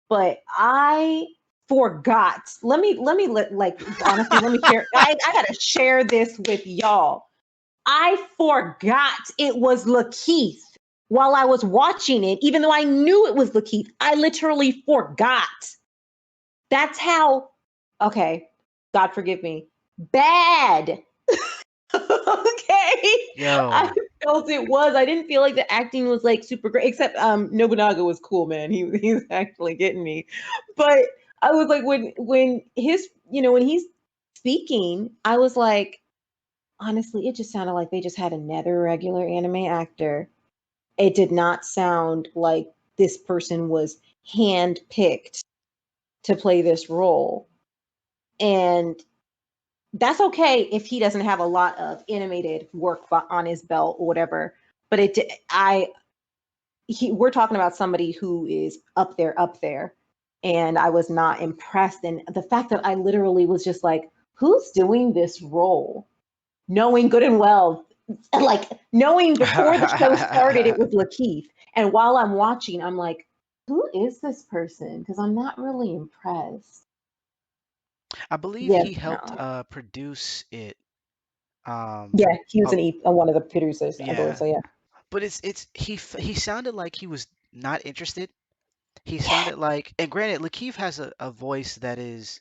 B: But I forgot. Like honestly, let me share. I gotta share this with y'all. I forgot it was Lakeith while I was watching it, even though I knew it was Lakeith. I literally forgot. That's how, okay, God forgive me, bad. Okay. I
A: Yo,
B: felt it was. I didn't feel like the acting was like super great, except Nobunaga was cool, man. He was actually getting me. But I was like when his, when he's speaking, I was like, honestly, it just sounded like they just had another regular anime actor. It did not sound like this person was handpicked to play this role. And that's okay if he doesn't have a lot of animated work on his belt or whatever. But we're talking about somebody who is up there, and I was not impressed. And the fact that I literally was just like, "Who's doing this role?" Knowing good and well, like knowing before the show started, it
A: I
B: was Lakeith. And while I'm watching, I'm like, "Who is this person?" Because I'm not really impressed.
A: believe
B: Yeah,
A: he helped
B: no.
A: produce it.
B: Yeah, he was
A: Oh,
B: one of the producers, I believe.
A: yeah.
B: So yeah.
A: but he sounded like he was not interested. He
B: Yeah.
A: sounded like, and granted, Lakeith has a voice that is,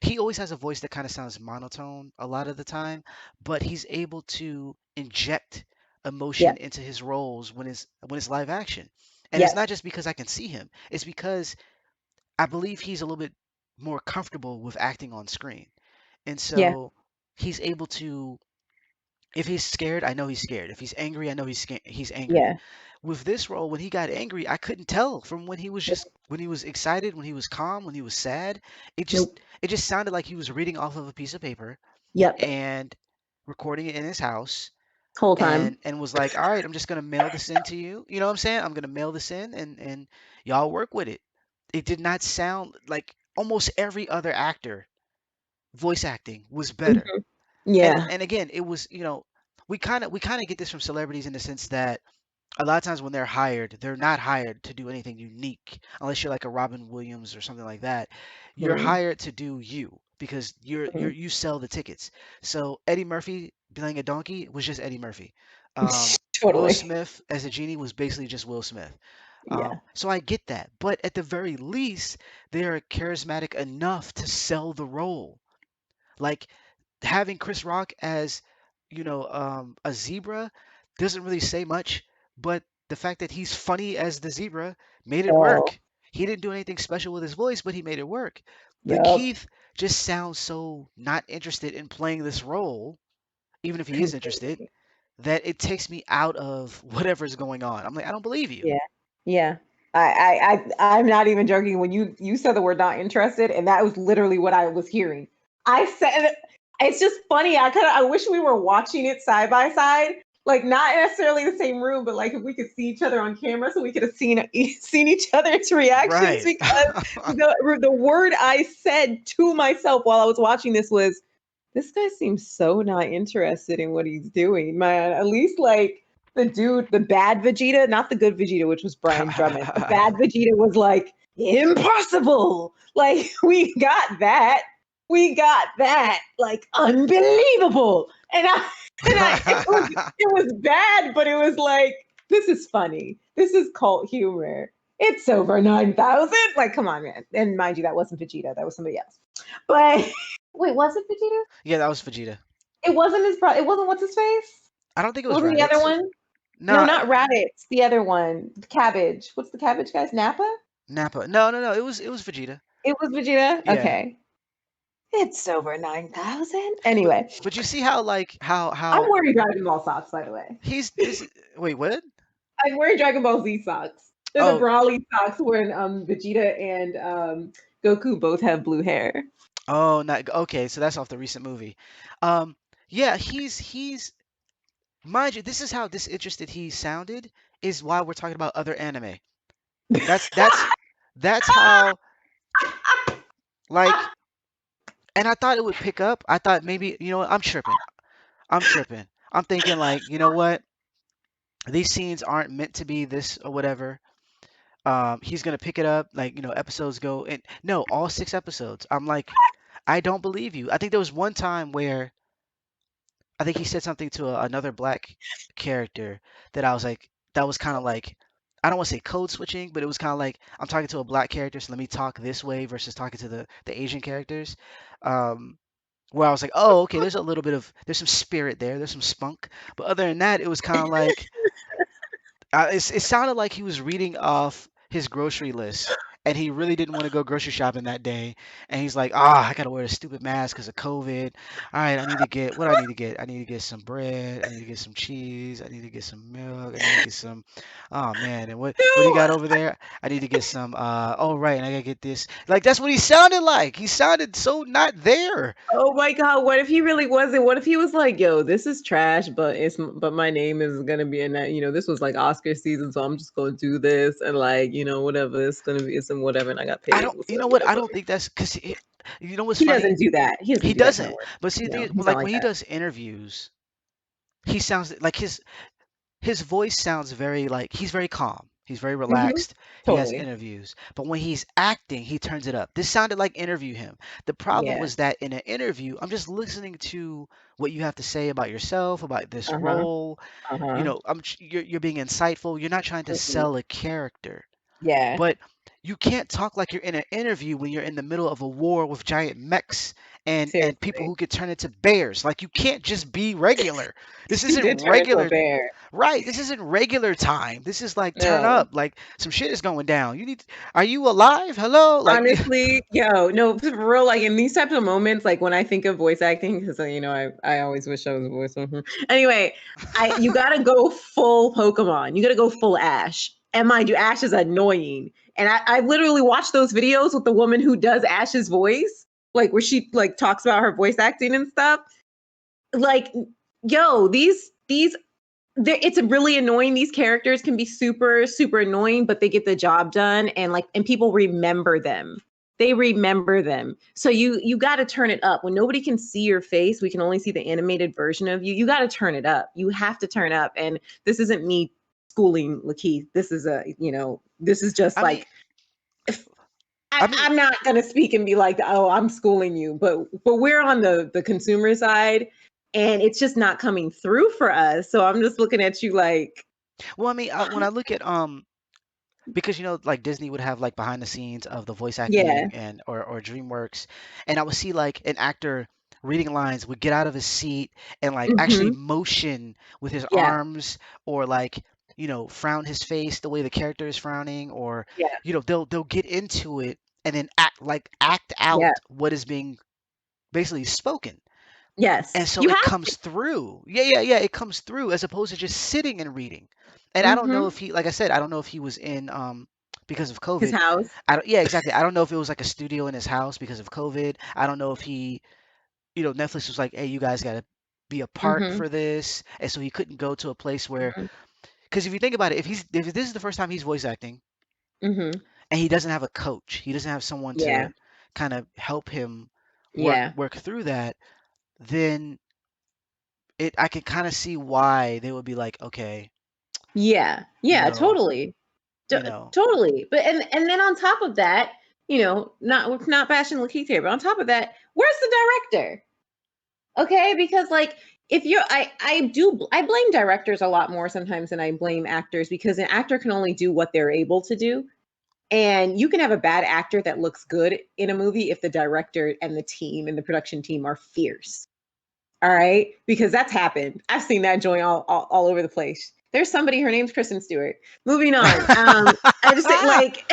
A: he always has a voice that kind of sounds monotone a lot of the time, but he's able to inject emotion
B: Yep.
A: into his roles when it's live action. And it's
B: Yep.
A: not just because I can see him. It's because I believe he's a little bit more comfortable with acting on screen. And
B: Yeah.
A: so he's able to, if he's scared, I know he's scared. If he's angry, I know he's angry.
B: Yeah.
A: With this role, when he got angry, I couldn't tell from
B: Nope.
A: when he was excited, when he was calm, when he was sad.
B: Nope.
A: It just sounded like he was reading off of a piece of paper
B: Yep.
A: and recording it in his house
B: Whole time.
A: and was like, "All right, I'm just gonna mail this in to you." You know what I'm saying? I'm gonna mail this in and y'all work with it. It did not sound like almost every other actor voice acting was better.
B: Mhm. Yeah.
A: And again, it was, you know, we kind of get this from celebrities in the sense that a lot of times when they're hired, they're not hired to do anything unique unless you're like a Robin Williams or something like that. You're
B: Mhm.
A: hired to do you because
B: Mhm.
A: you sell the tickets. So Eddie Murphy playing a donkey was just Eddie Murphy. Will
B: Totally.
A: Smith as a genie was basically just Will Smith.
B: Yeah.
A: So I get that, but at the very least, they are charismatic enough to sell the role. Like having Chris Rock as, you know, a zebra doesn't really say much, but the fact that he's funny as the zebra made it
B: Oh.
A: work. He didn't do anything special with his voice, but he made it work.
B: Yep.
A: Lakeith just sounds so not interested in playing this role, even if he is interested,
B: Completely.
A: that it takes me out of whatever's going on. I'm like, I don't believe you.
B: Yeah. Yeah. I'm not even joking. When you said the word not interested, and that was literally what I was hearing. I said it's just funny. I wish we were watching it side by side. Like not necessarily the same room, but like if we could see each other on camera so we could have seen each other's reactions
A: Right.
B: because the word I said to myself while I was watching this was this guy seems so not interested in what he's doing, man. At least like the dude, the bad Vegeta, not the good Vegeta, which was Brian Drummond. The bad Vegeta was like impossible. Like we got that. We got that. Like unbelievable. It was bad, but it was like this is funny. This is cult humor. It's over 9,000. Like, come on, man. And mind you, that wasn't Vegeta. That was somebody else. But wait, was it Vegeta?
A: Yeah, that was Vegeta.
B: It wasn't his brother. It wasn't what's his face.
A: I don't think it
B: It
A: was
B: wasn't the other
A: Raditz.
B: one. No,
A: No,
B: not Raditz. The other one, Cabbage. What's the Cabbage guy's Nappa?
A: Nappa. No, no, no. It was Vegeta.
B: It was Vegeta.
A: Yeah.
B: Okay, it's over 9,000.
A: But
B: Anyway,
A: you see how like
B: I'm
A: how
B: wearing Dragon Ball socks, by the way.
A: he's this wait, what?
B: I'm wearing Dragon Ball Z socks. They're the
A: Oh,
B: Brawly socks when Vegeta and Goku both have blue hair.
A: oh, not okay, so that's off the recent movie. Um yeah, he's mind you, this is how disinterested he sounded is why we're talking about other anime. That's that's that's how like and I thought it would pick up. I thought maybe, you know what, I'm tripping. I'm tripping. I'm thinking like, you know what? These scenes aren't meant to be this or whatever. He's gonna pick it up like, you know, episodes go and no, all 6 episodes. I'm like, I don't believe you. I think there was one time where I think he said something to another black character that I was like, that was kind of like, I don't want to say code switching, but it was kind of like I'm talking to a black character, so let me talk this way versus talking to the Asian characters. Um, where I was like, oh, okay, there's some spirit there, there's some spunk, but other than that, it was kind of like it sounded like he was reading off his grocery list and he really didn't want to go grocery shopping that day. And he's like, ah, I gotta wear a stupid mask because of COVID. All right, I need to get what do I need to get? I need to get some bread. I need to get some cheese. I need to get some milk. I need to get some. Oh man, and what do you
B: No,
A: got over there? I need to get some. Oh right, and I gotta get this. Like that's what he sounded like. He sounded so not there.
B: oh my god, what if he really wasn't? What if he was like, "Yo, this is trash, but my name is gonna be in that. This was like Oscar season, so I'm just gonna do this and like, whatever it's gonna be, it's in whatever, and I got
A: I
B: paid,
A: don't. You
B: so
A: know what? I
B: whatever."
A: don't think that's because you know what's
B: He
A: funny.
B: doesn't do that. He doesn't
A: He
B: do that kind of
A: doesn't.
B: work.
A: But see,
B: No, he's not
A: like
B: like
A: when he
B: that.
A: does interviews, he sounds like his voice sounds very like he's very calm. He's very
B: Mhm.
A: relaxed. He has
B: Totally.
A: interviews. But when he's acting, he turns it up. This sounded like interview him. The problem
B: Yeah.
A: was that in an interview, I'm just listening to what you have to say about yourself, about this
B: Uh-huh.
A: role. You
B: Uh-huh.
A: know, you're being insightful. You're not trying to
B: Mhm.
A: sell a character.
B: Yeah.
A: But you can't talk like you're in an interview when you're in the middle of a war with giant mechs and people
B: Seriously.
A: who could turn into bears. Like you can't just be regular. This
B: He
A: isn't
B: did turn into a
A: regular.
B: bear.
A: Right. This isn't regular time. This is like turn
B: No.
A: up. Like some shit is going down. Are you alive? Hello? Like
B: Honestly, yo, no, for real, like in these types of moments, like when I think of voice acting, because I always wish I was a voice. Anyway, I you gotta go full Pokemon. You gotta go full Ash. And mind you, Ash is annoying. And I literally watched those videos with the woman who does Ash's voice, like where she like talks about her voice acting and stuff. Like, yo, these it's really annoying. These characters can be super super annoying, but they get the job done, and people remember them. They remember them. So you got to turn it up. When nobody can see your face, we can only see the animated version of you. You got to turn it up. You have to turn up. And this isn't me schooling Lakeith. This is this is just
A: I mean
B: like if
A: I mean
B: I'm not gonna speak and be like, oh, I'm schooling you, but we're on the consumer side, and it's just not coming through for us. So I'm just looking at you like,
A: when I look at because like Disney would have like behind the scenes of the voice
B: yeah,
A: acting and or DreamWorks, and I would see like an actor reading lines would get out of his seat and like actually
B: hmm
A: motion with his
B: yeah,
A: arms or like frown his face the way the character is frowning, or
B: yeah,
A: they'll get into it and then act
B: yeah,
A: out what is being basically spoken.
B: yes,
A: And so
B: you
A: it
B: have
A: comes
B: to.
A: through. Yeah, it comes through as opposed to just sitting and reading. And I don't know
B: hmm
A: if like I said, I don't know if he was in because of
B: His
A: COVID.
B: house.
A: I don't Yeah, exactly. I don't know if it was like a studio in his house because of COVID. I don't know if Netflix was like, "Hey, you guys got to be apart
B: hmm
A: for this." And so he couldn't go to a place where
B: hmm
A: cuz if you think about it, if this is the first time he's voice acting
B: hmm
A: and he doesn't have a coach, he doesn't have someone
B: Yeah,
A: to kind of help him
B: yeah,
A: work through that, then it I can kind of see why they would be like, okay,
B: yeah,
A: you
B: yeah,
A: know,
B: totally.
A: you know.
B: Totally. But and then on top of that, not bashing Lakeith here, but on top of that, where's the director? Okay, because like if you're I blame directors a lot more sometimes than I blame actors, because an actor can only do what they're able to do. And you can have a bad actor that looks good in a movie if the director and the team and the production team are fierce. All right, because that's happened. I've seen that joint all over the place. There's somebody, her name's Kristen Stewart. Moving on. I just say like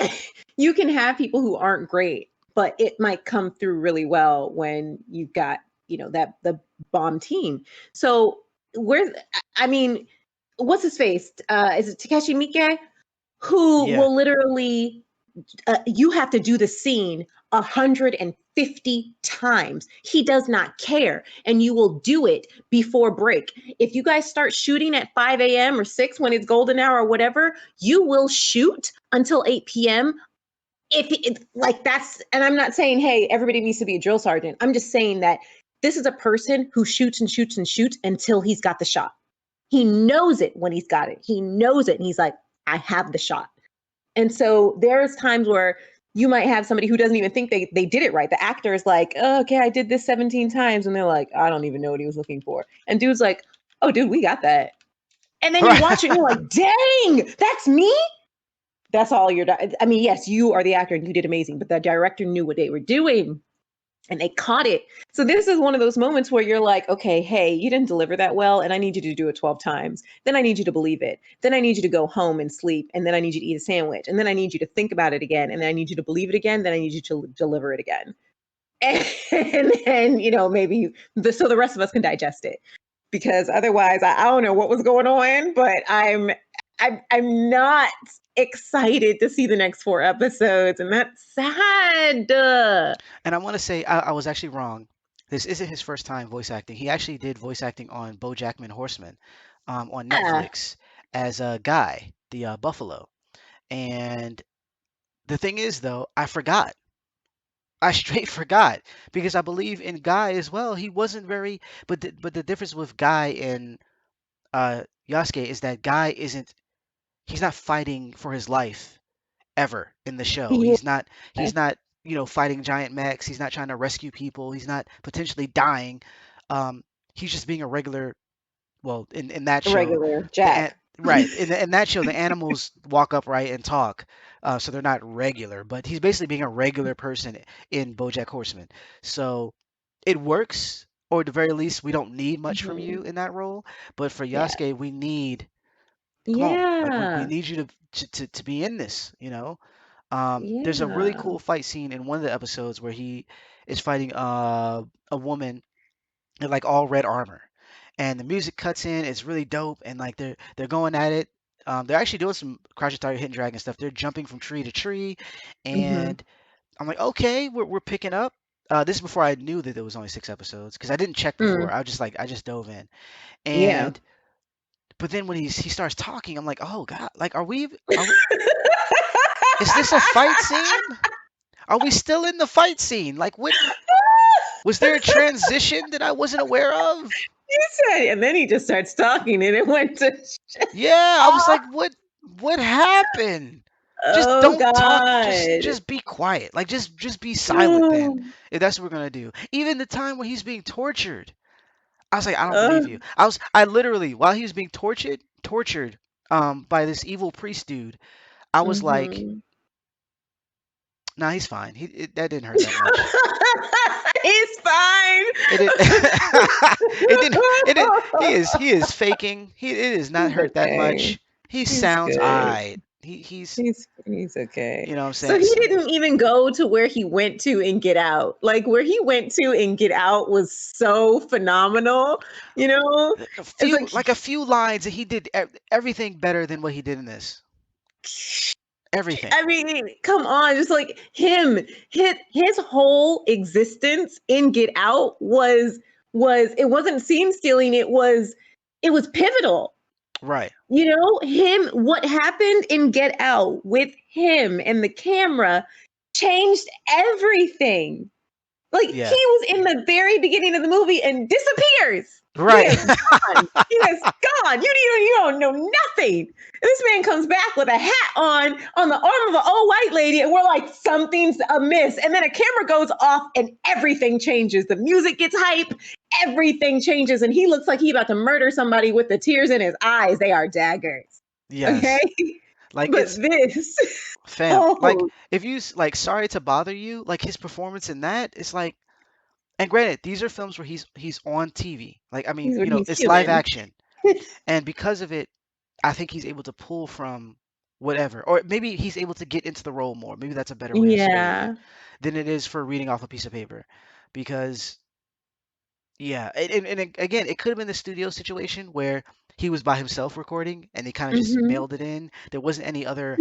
B: you can have people who aren't great, but it might come through really well when you've got, that the bomb team. So where I mean, what's his face? Is it Takeshi Miike? Who
A: Yeah.
B: will literally you have to do the scene 150 times. He does not care. And you will do it before break. If you guys start shooting at 5 a.m. or 6 when it's golden hour or whatever, you will shoot until 8 p.m. If it, like that's, and I'm not saying, hey, everybody needs to be a drill sergeant. I'm just saying that this is a person who shoots and shoots and shoots until he's got the shot. He knows it when he's got it. He knows it. And he's like, I have the shot. And so there's times where you might have somebody who doesn't even think they did it right. The actor is like, oh, okay, I did this 17 times. And they're like, I don't even know what he was looking for. And dude's like, oh, dude, we got that. And then you watch it and you're like, dang, that's me. That's all you're. I mean, yes, you are the actor and you did amazing, but the director knew what they were doing and they caught it. So this is one of those moments where you're like, okay, hey, you didn't deliver that well, and I need you to do it 12 times. Then I need you to believe it. Then I need you to go home and sleep, and then I need you to eat a sandwich, and then I need you to think about it again, and then I need you to believe it again. Then I need you to deliver it again, and then maybe so the rest of us can digest it. Because otherwise, I don't know what was going on, but I'm not excited to see the next 4 episodes, and that's sad.
A: And I want to say I was actually wrong. This isn't his first time voice acting. He actually did voice acting on BoJack Horseman, on
B: Ah,
A: Netflix as a guy, the buffalo. And the thing is, though, I forgot. I straight forgot because I believe in Guy as well. He wasn't very, but the difference with Guy and Yasuke is that Guy isn't. he's not fighting for his life ever in the show.
B: Yeah.
A: He's not fighting giant mechs. He's not trying to rescue people. He's not potentially dying. Um, he's just being a regular. Well, in that show,
B: Regular
A: the an-
B: Jack.
A: right in that show, the animals walk upright and talk, so they're not regular. But he's basically being a regular person in BoJack Horseman. So it works, or at the very least, we don't need much from
B: Mhm.
A: you in that role. But for
B: Yeah.
A: Yasuke, we need come on, like we
B: Yeah.
A: need you to be in this. There's a really
B: Yeah.
A: cool fight scene in one of the episodes where he is fighting a woman in like all red armor, and the music cuts in. It's really dope, and like they're going at it. They're actually doing some Crouch Tiger, Hidden Dragon stuff. They're jumping from tree to tree,
B: Mhm.
A: and I'm like, okay, we're picking up. This is before I knew that there was only 6 episodes because I didn't check before.
B: Mm.
A: I was just like I just dove in,
B: Yeah.
A: and but then when he starts talking, I'm like, oh god, like are we is this a fight scene? Are we still in the fight scene? Like what was there a transition that I wasn't aware of?
B: You said, and then he just starts talking, and it went to shit.
A: Yeah, I was like, what happened? Just
B: Oh
A: don't talk,
B: God.
A: just be quiet. Like just be silent then.
B: Oh,
A: If that's what we're gonna do. Even the time when he's being tortured. I was like, I don't believe
B: oh,
A: you. I literally while he was being tortured by this evil priest dude, I was like,
B: mhm.
A: nah, he's fine. That didn't hurt that much.
B: He's fine.
A: It did, it didn't it did, he is faking. It is not
B: He's
A: hurt that
B: okay.
A: much. He
B: He's
A: sounds
B: good.
A: alright. He's
B: He's okay.
A: you know what I'm
B: So
A: saying?
B: he didn't even go to where he went to in Get Out. Like where he went to in Get Out was so phenomenal. You know, it's like
A: A few lines and he did everything better than what he did in this. Everything.
B: I mean, come on, just like him, his whole existence in Get Out was it wasn't scene stealing. It was pivotal.
A: Right.
B: You know, him, what happened in Get Out with him and the camera changed everything. Like he
A: Yeah.
B: was in the very beginning of the movie and disappears. He
A: Right.
B: is gone. He is gone. You don't know nothing. And this man comes back with a hat on the arm of an old white lady, and we're like, something's amiss. And then a camera goes off and everything changes. The music gets hype, everything changes, and he looks like he's about to murder somebody with the tears in his eyes. They are daggers. Okay?
A: Yes. Like
B: But
A: it's
B: this,
A: fam. Like
B: oh,
A: if you like sorry to bother you, like his performance in that is like and granted, these are films where he's on TV. Like I mean,
B: he's when he's
A: it's live
B: human.
A: action. And because of it, I think he's able to pull from whatever, or maybe he's able to get into the role more. Maybe that's a better way of saying it
B: Yeah.
A: than it is for reading off a piece of paper. Because, yeah, again, it could have been the studio situation where he was by himself recording and they kind of just
B: Hmm.
A: mailed it in. There wasn't any other,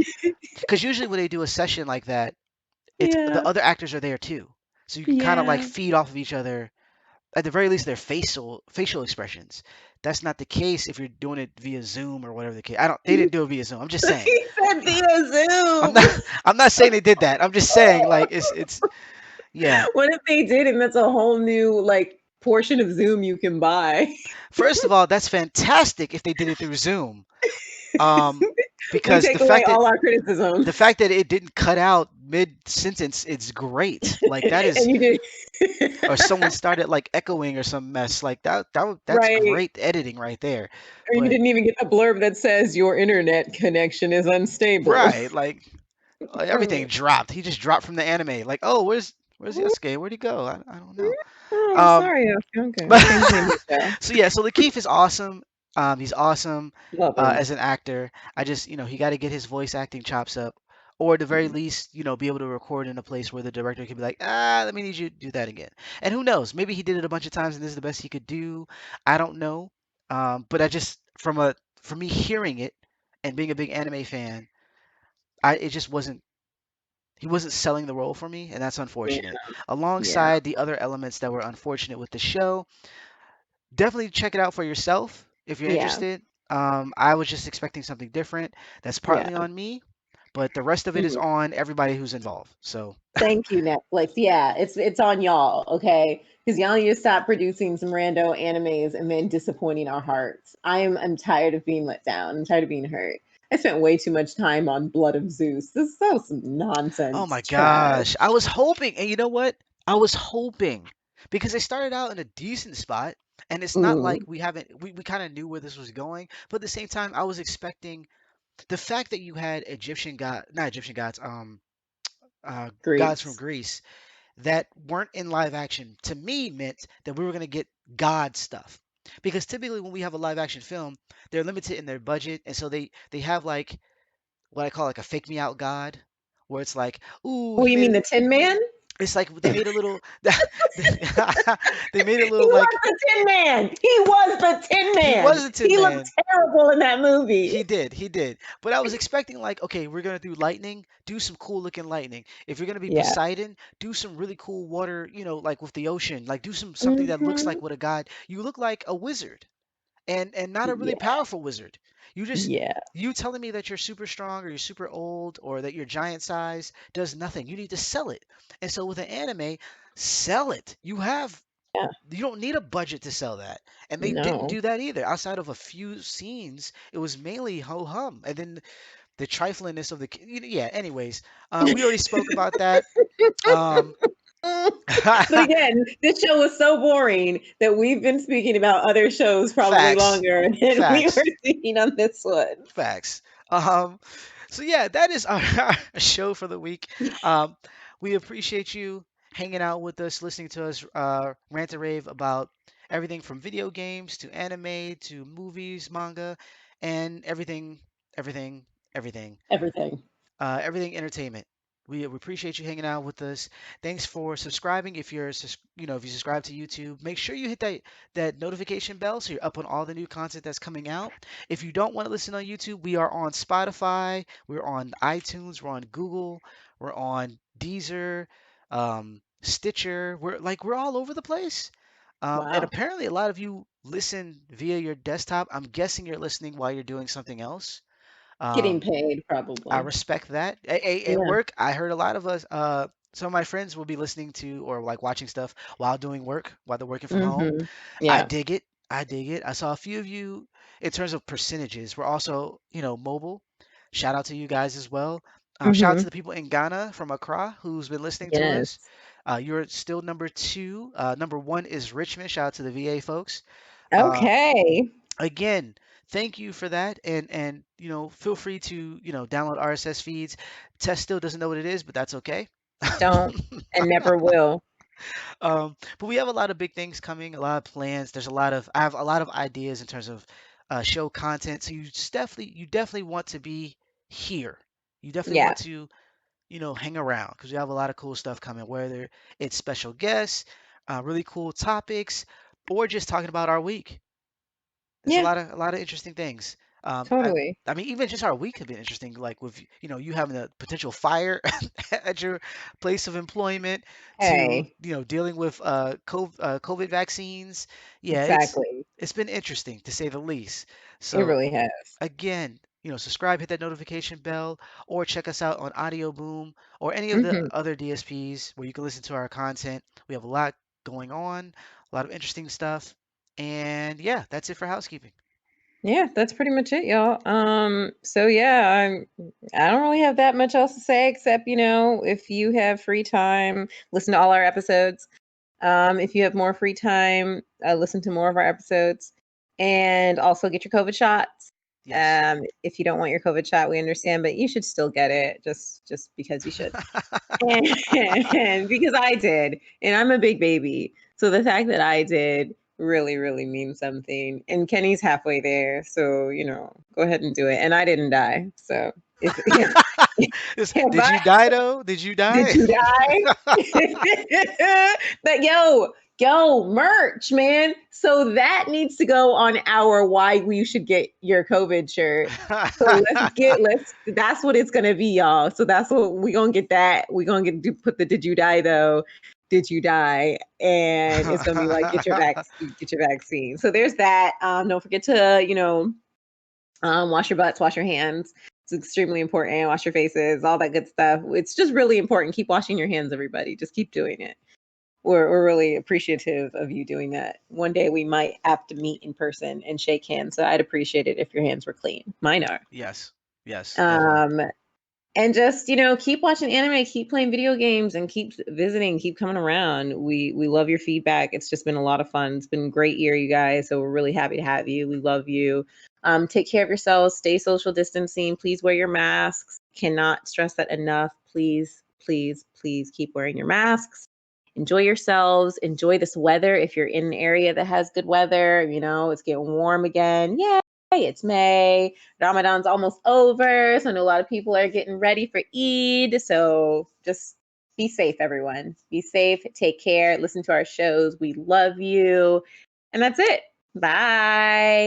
A: because usually when they do a session like that, it's the
B: Yeah.
A: other actors are there too. So you can kind of like
B: Yeah.
A: feed off of each other at the very least their facial expressions. That's not the case if you're doing it via Zoom or whatever the case. I don't they didn't do it via Zoom. I'm just saying.
B: He said via
A: I'm
B: Zoom.
A: not I'm not saying they did that. I'm just saying like it's yeah.
B: What if they did, and that's a whole new like portion of Zoom you can buy?
A: First of all, that's fantastic if they did it through Zoom. Um
B: We
A: because
B: take away all our criticism,
A: the fact that it didn't cut out mid sentence, it's great. Like that is
B: and you did
A: or someone started like echoing or some mess like that's
B: right,
A: great editing right there.
B: or you
A: But
B: didn't even get the blurb that says your internet connection is unstable.
A: right, like everything dropped. He just dropped from the anime. Like, oh, where's Yasuke? Where'd he go? I don't know.
B: Oh, I'm
A: Um,
B: sorry. Okay,
A: but
B: change the name of the show.
A: so yeah, so Lakeith is awesome. He's awesome
B: Love him.
A: as an actor. I just he got to get his voice acting chops up, or at the very least, be able to record in a place where the director can be like, let me need you to do that again. And who knows? Maybe he did it a bunch of times and this is the best he could do. I don't know. But I just from me hearing it and being a big anime fan, it just wasn't he wasn't selling the role for me, and that's
B: Yeah,
A: unfortunate.
B: yeah,
A: Alongside the other elements that were unfortunate with the show, definitely check it out for yourself if you're
B: yeah,
A: interested. I was just expecting something different. That's
B: yeah.
A: partly on me, but the rest of it is
B: Mhm.
A: on everybody who's involved. So,
B: Thank you, Netflix. Yeah, it's on y'all, okay? Because y'all need to stop producing some rando animes and then disappointing our hearts. I'm tired of being let down. I'm tired of being hurt. I spent way too much time on Blood of Zeus. This was some
A: Oh
B: nonsense
A: my
B: trash.
A: gosh. I was hoping, and you know what? I was hoping because they started out in a decent spot, and it's not like
B: Mm,
A: we kind of knew where this was going, but at the same time, I was expecting the fact that you had not Egyptian gods, gods from
B: Greeks.
A: Greece that weren't in live action to me meant that we were going to get God stuff. Because typically when we have a live action film, they're limited in their budget, and so they have like what I call like a fake me out God, where it's like, ooh,
B: Oh,
A: he
B: you
A: made
B: mean
A: it.
B: the Tin Man?
A: It's like they made a little, they made a
B: He
A: little
B: was
A: like
B: the Tin Man. He was the Tin
A: he
B: Man.
A: was a Tin
B: He looked
A: Man.
B: terrible in that movie.
A: He did. But I was expecting like, okay, we're gonna do lightning, do some cool looking lightning. If you're gonna be
B: Yeah.
A: Poseidon, do some really cool water, like with the ocean. Like do something that looks
B: Hmm.
A: like what a god. You look like a wizard, and not a really
B: Yeah.
A: powerful wizard. You just
B: Yeah.
A: you telling me that you're super strong or you're super old or that you're giant size does nothing. You need to sell it. And so with an anime, sell it.
B: Yeah.
A: You don't need a budget to sell that. And they didn't
B: No.
A: do that either. Outside of a few scenes, it was mainly ho hum. And then the triflingness of yeah, anyways, we already spoke about that. Um,
B: But again, this show was so boring that we've been speaking about other shows probably
A: facts,
B: longer than we were
A: facts,
B: speaking on this one.
A: facts. Um, so yeah, that is our show for the week. Um, we appreciate you hanging out with us, listening to us rant and rave about everything from video games to anime to movies, manga, and everything, everything.
B: Everything.
A: Everything entertainment. We appreciate you hanging out with us. Thanks for subscribing. If you're if you subscribe to YouTube, make sure you hit that notification bell so you're up on all the new content that's coming out. If you don't want to listen on YouTube, we are on Spotify, we're on iTunes, we're on Google, we're on Deezer, Stitcher. We're all over the place. And
B: Wow.
A: apparently a lot of you listen via your desktop. I'm guessing you're listening while you're doing something else.
B: Getting
A: Um,
B: paid,
A: I
B: probably.
A: respect that. At
B: Yeah.
A: work, I heard a lot of us, some of my friends will be listening to or like watching stuff while doing work, while they're working from home.
B: Hmm.
A: I
B: Yeah.
A: dig it. I dig it. I saw a few of you in terms of percentages. We're also, mobile. Shout out to you guys as well. Shout out to
B: Hmm.
A: the people in Ghana from Accra who's been listening to us.
B: Yes.
A: You're still number two. Number one is Richmond. Shout out to the VA folks. Um,
B: Okay.
A: Again, thank you for that, and feel free to download RSS feeds. Tess still doesn't know what it is, but that's okay.
B: Don't and never will.
A: But we have a lot of big things coming, a lot of plans. I have a lot of ideas in terms of show content. So you definitely want to be here. You definitely
B: Yeah.
A: want to hang around because we have a lot of cool stuff coming. Whether it's special guests, really cool topics, or just talking about our week. There's
B: Yeah.
A: a lot of interesting things. Um, I,
B: Totally.
A: I mean, even just our week have been interesting. Like with you having a potential fire at your place of employment, to
B: Hey.
A: dealing with COVID vaccines. Yeah,
B: Exactly.
A: it's been interesting to say the least.
B: It
A: So
B: really has.
A: again, subscribe, hit that notification bell, or check us out on Audio Boom or any of the
B: Hmm.
A: other DSPs where you can listen to our content. We have a lot going on, a lot of interesting stuff. And yeah, that's it for housekeeping.
B: Yeah, that's pretty much it, y'all. So yeah, I don't really have that much else to say except, if you have free time, listen to all our episodes. If you have more free time, listen to more of our episodes, and also get your COVID shots.
A: Yes.
B: If you don't want your COVID shot, we understand, but you should still get it just because you should. And because I did, and I'm a big baby. So the fact that I did really, really means something. And Kenny's halfway there. So, go ahead and do it. And I didn't die. So if
A: Did
B: I
A: you die though? Did you
B: did
A: die?
B: you die? But merch, man. So that needs to go on our why you should get your COVID shirt. So that's what it's gonna be, y'all. So that's what we gonna get that. We gonna put the did you die though? Did you die? And it's gonna be like get your vaccine. So there's that. Don't forget to, wash your butts, wash your hands. It's extremely important. Wash your faces, all that good stuff. It's just really important. Keep washing your hands, everybody. Just keep doing it. We're really appreciative of you doing that. One day we might have to meet in person and shake hands. So I'd appreciate it if your hands were clean. Mine are.
A: Yes. Yes, definitely.
B: Um, and just, keep watching anime, keep playing video games, and keep visiting, keep coming around. We love your feedback. It's just been a lot of fun. It's been a great year, you guys. So we're really happy to have you. We love you. Take care of yourselves. Stay social distancing. Please wear your masks. Cannot stress that enough. Please, please, please keep wearing your masks. Enjoy yourselves. Enjoy this weather. If you're in an area that has good weather, it's getting warm again. Yay! It's May. Ramadan's almost over. So I know a lot of people are getting ready for Eid. So just be safe, everyone. Be safe. Take care. Listen to our shows. We love you. And that's it. Bye.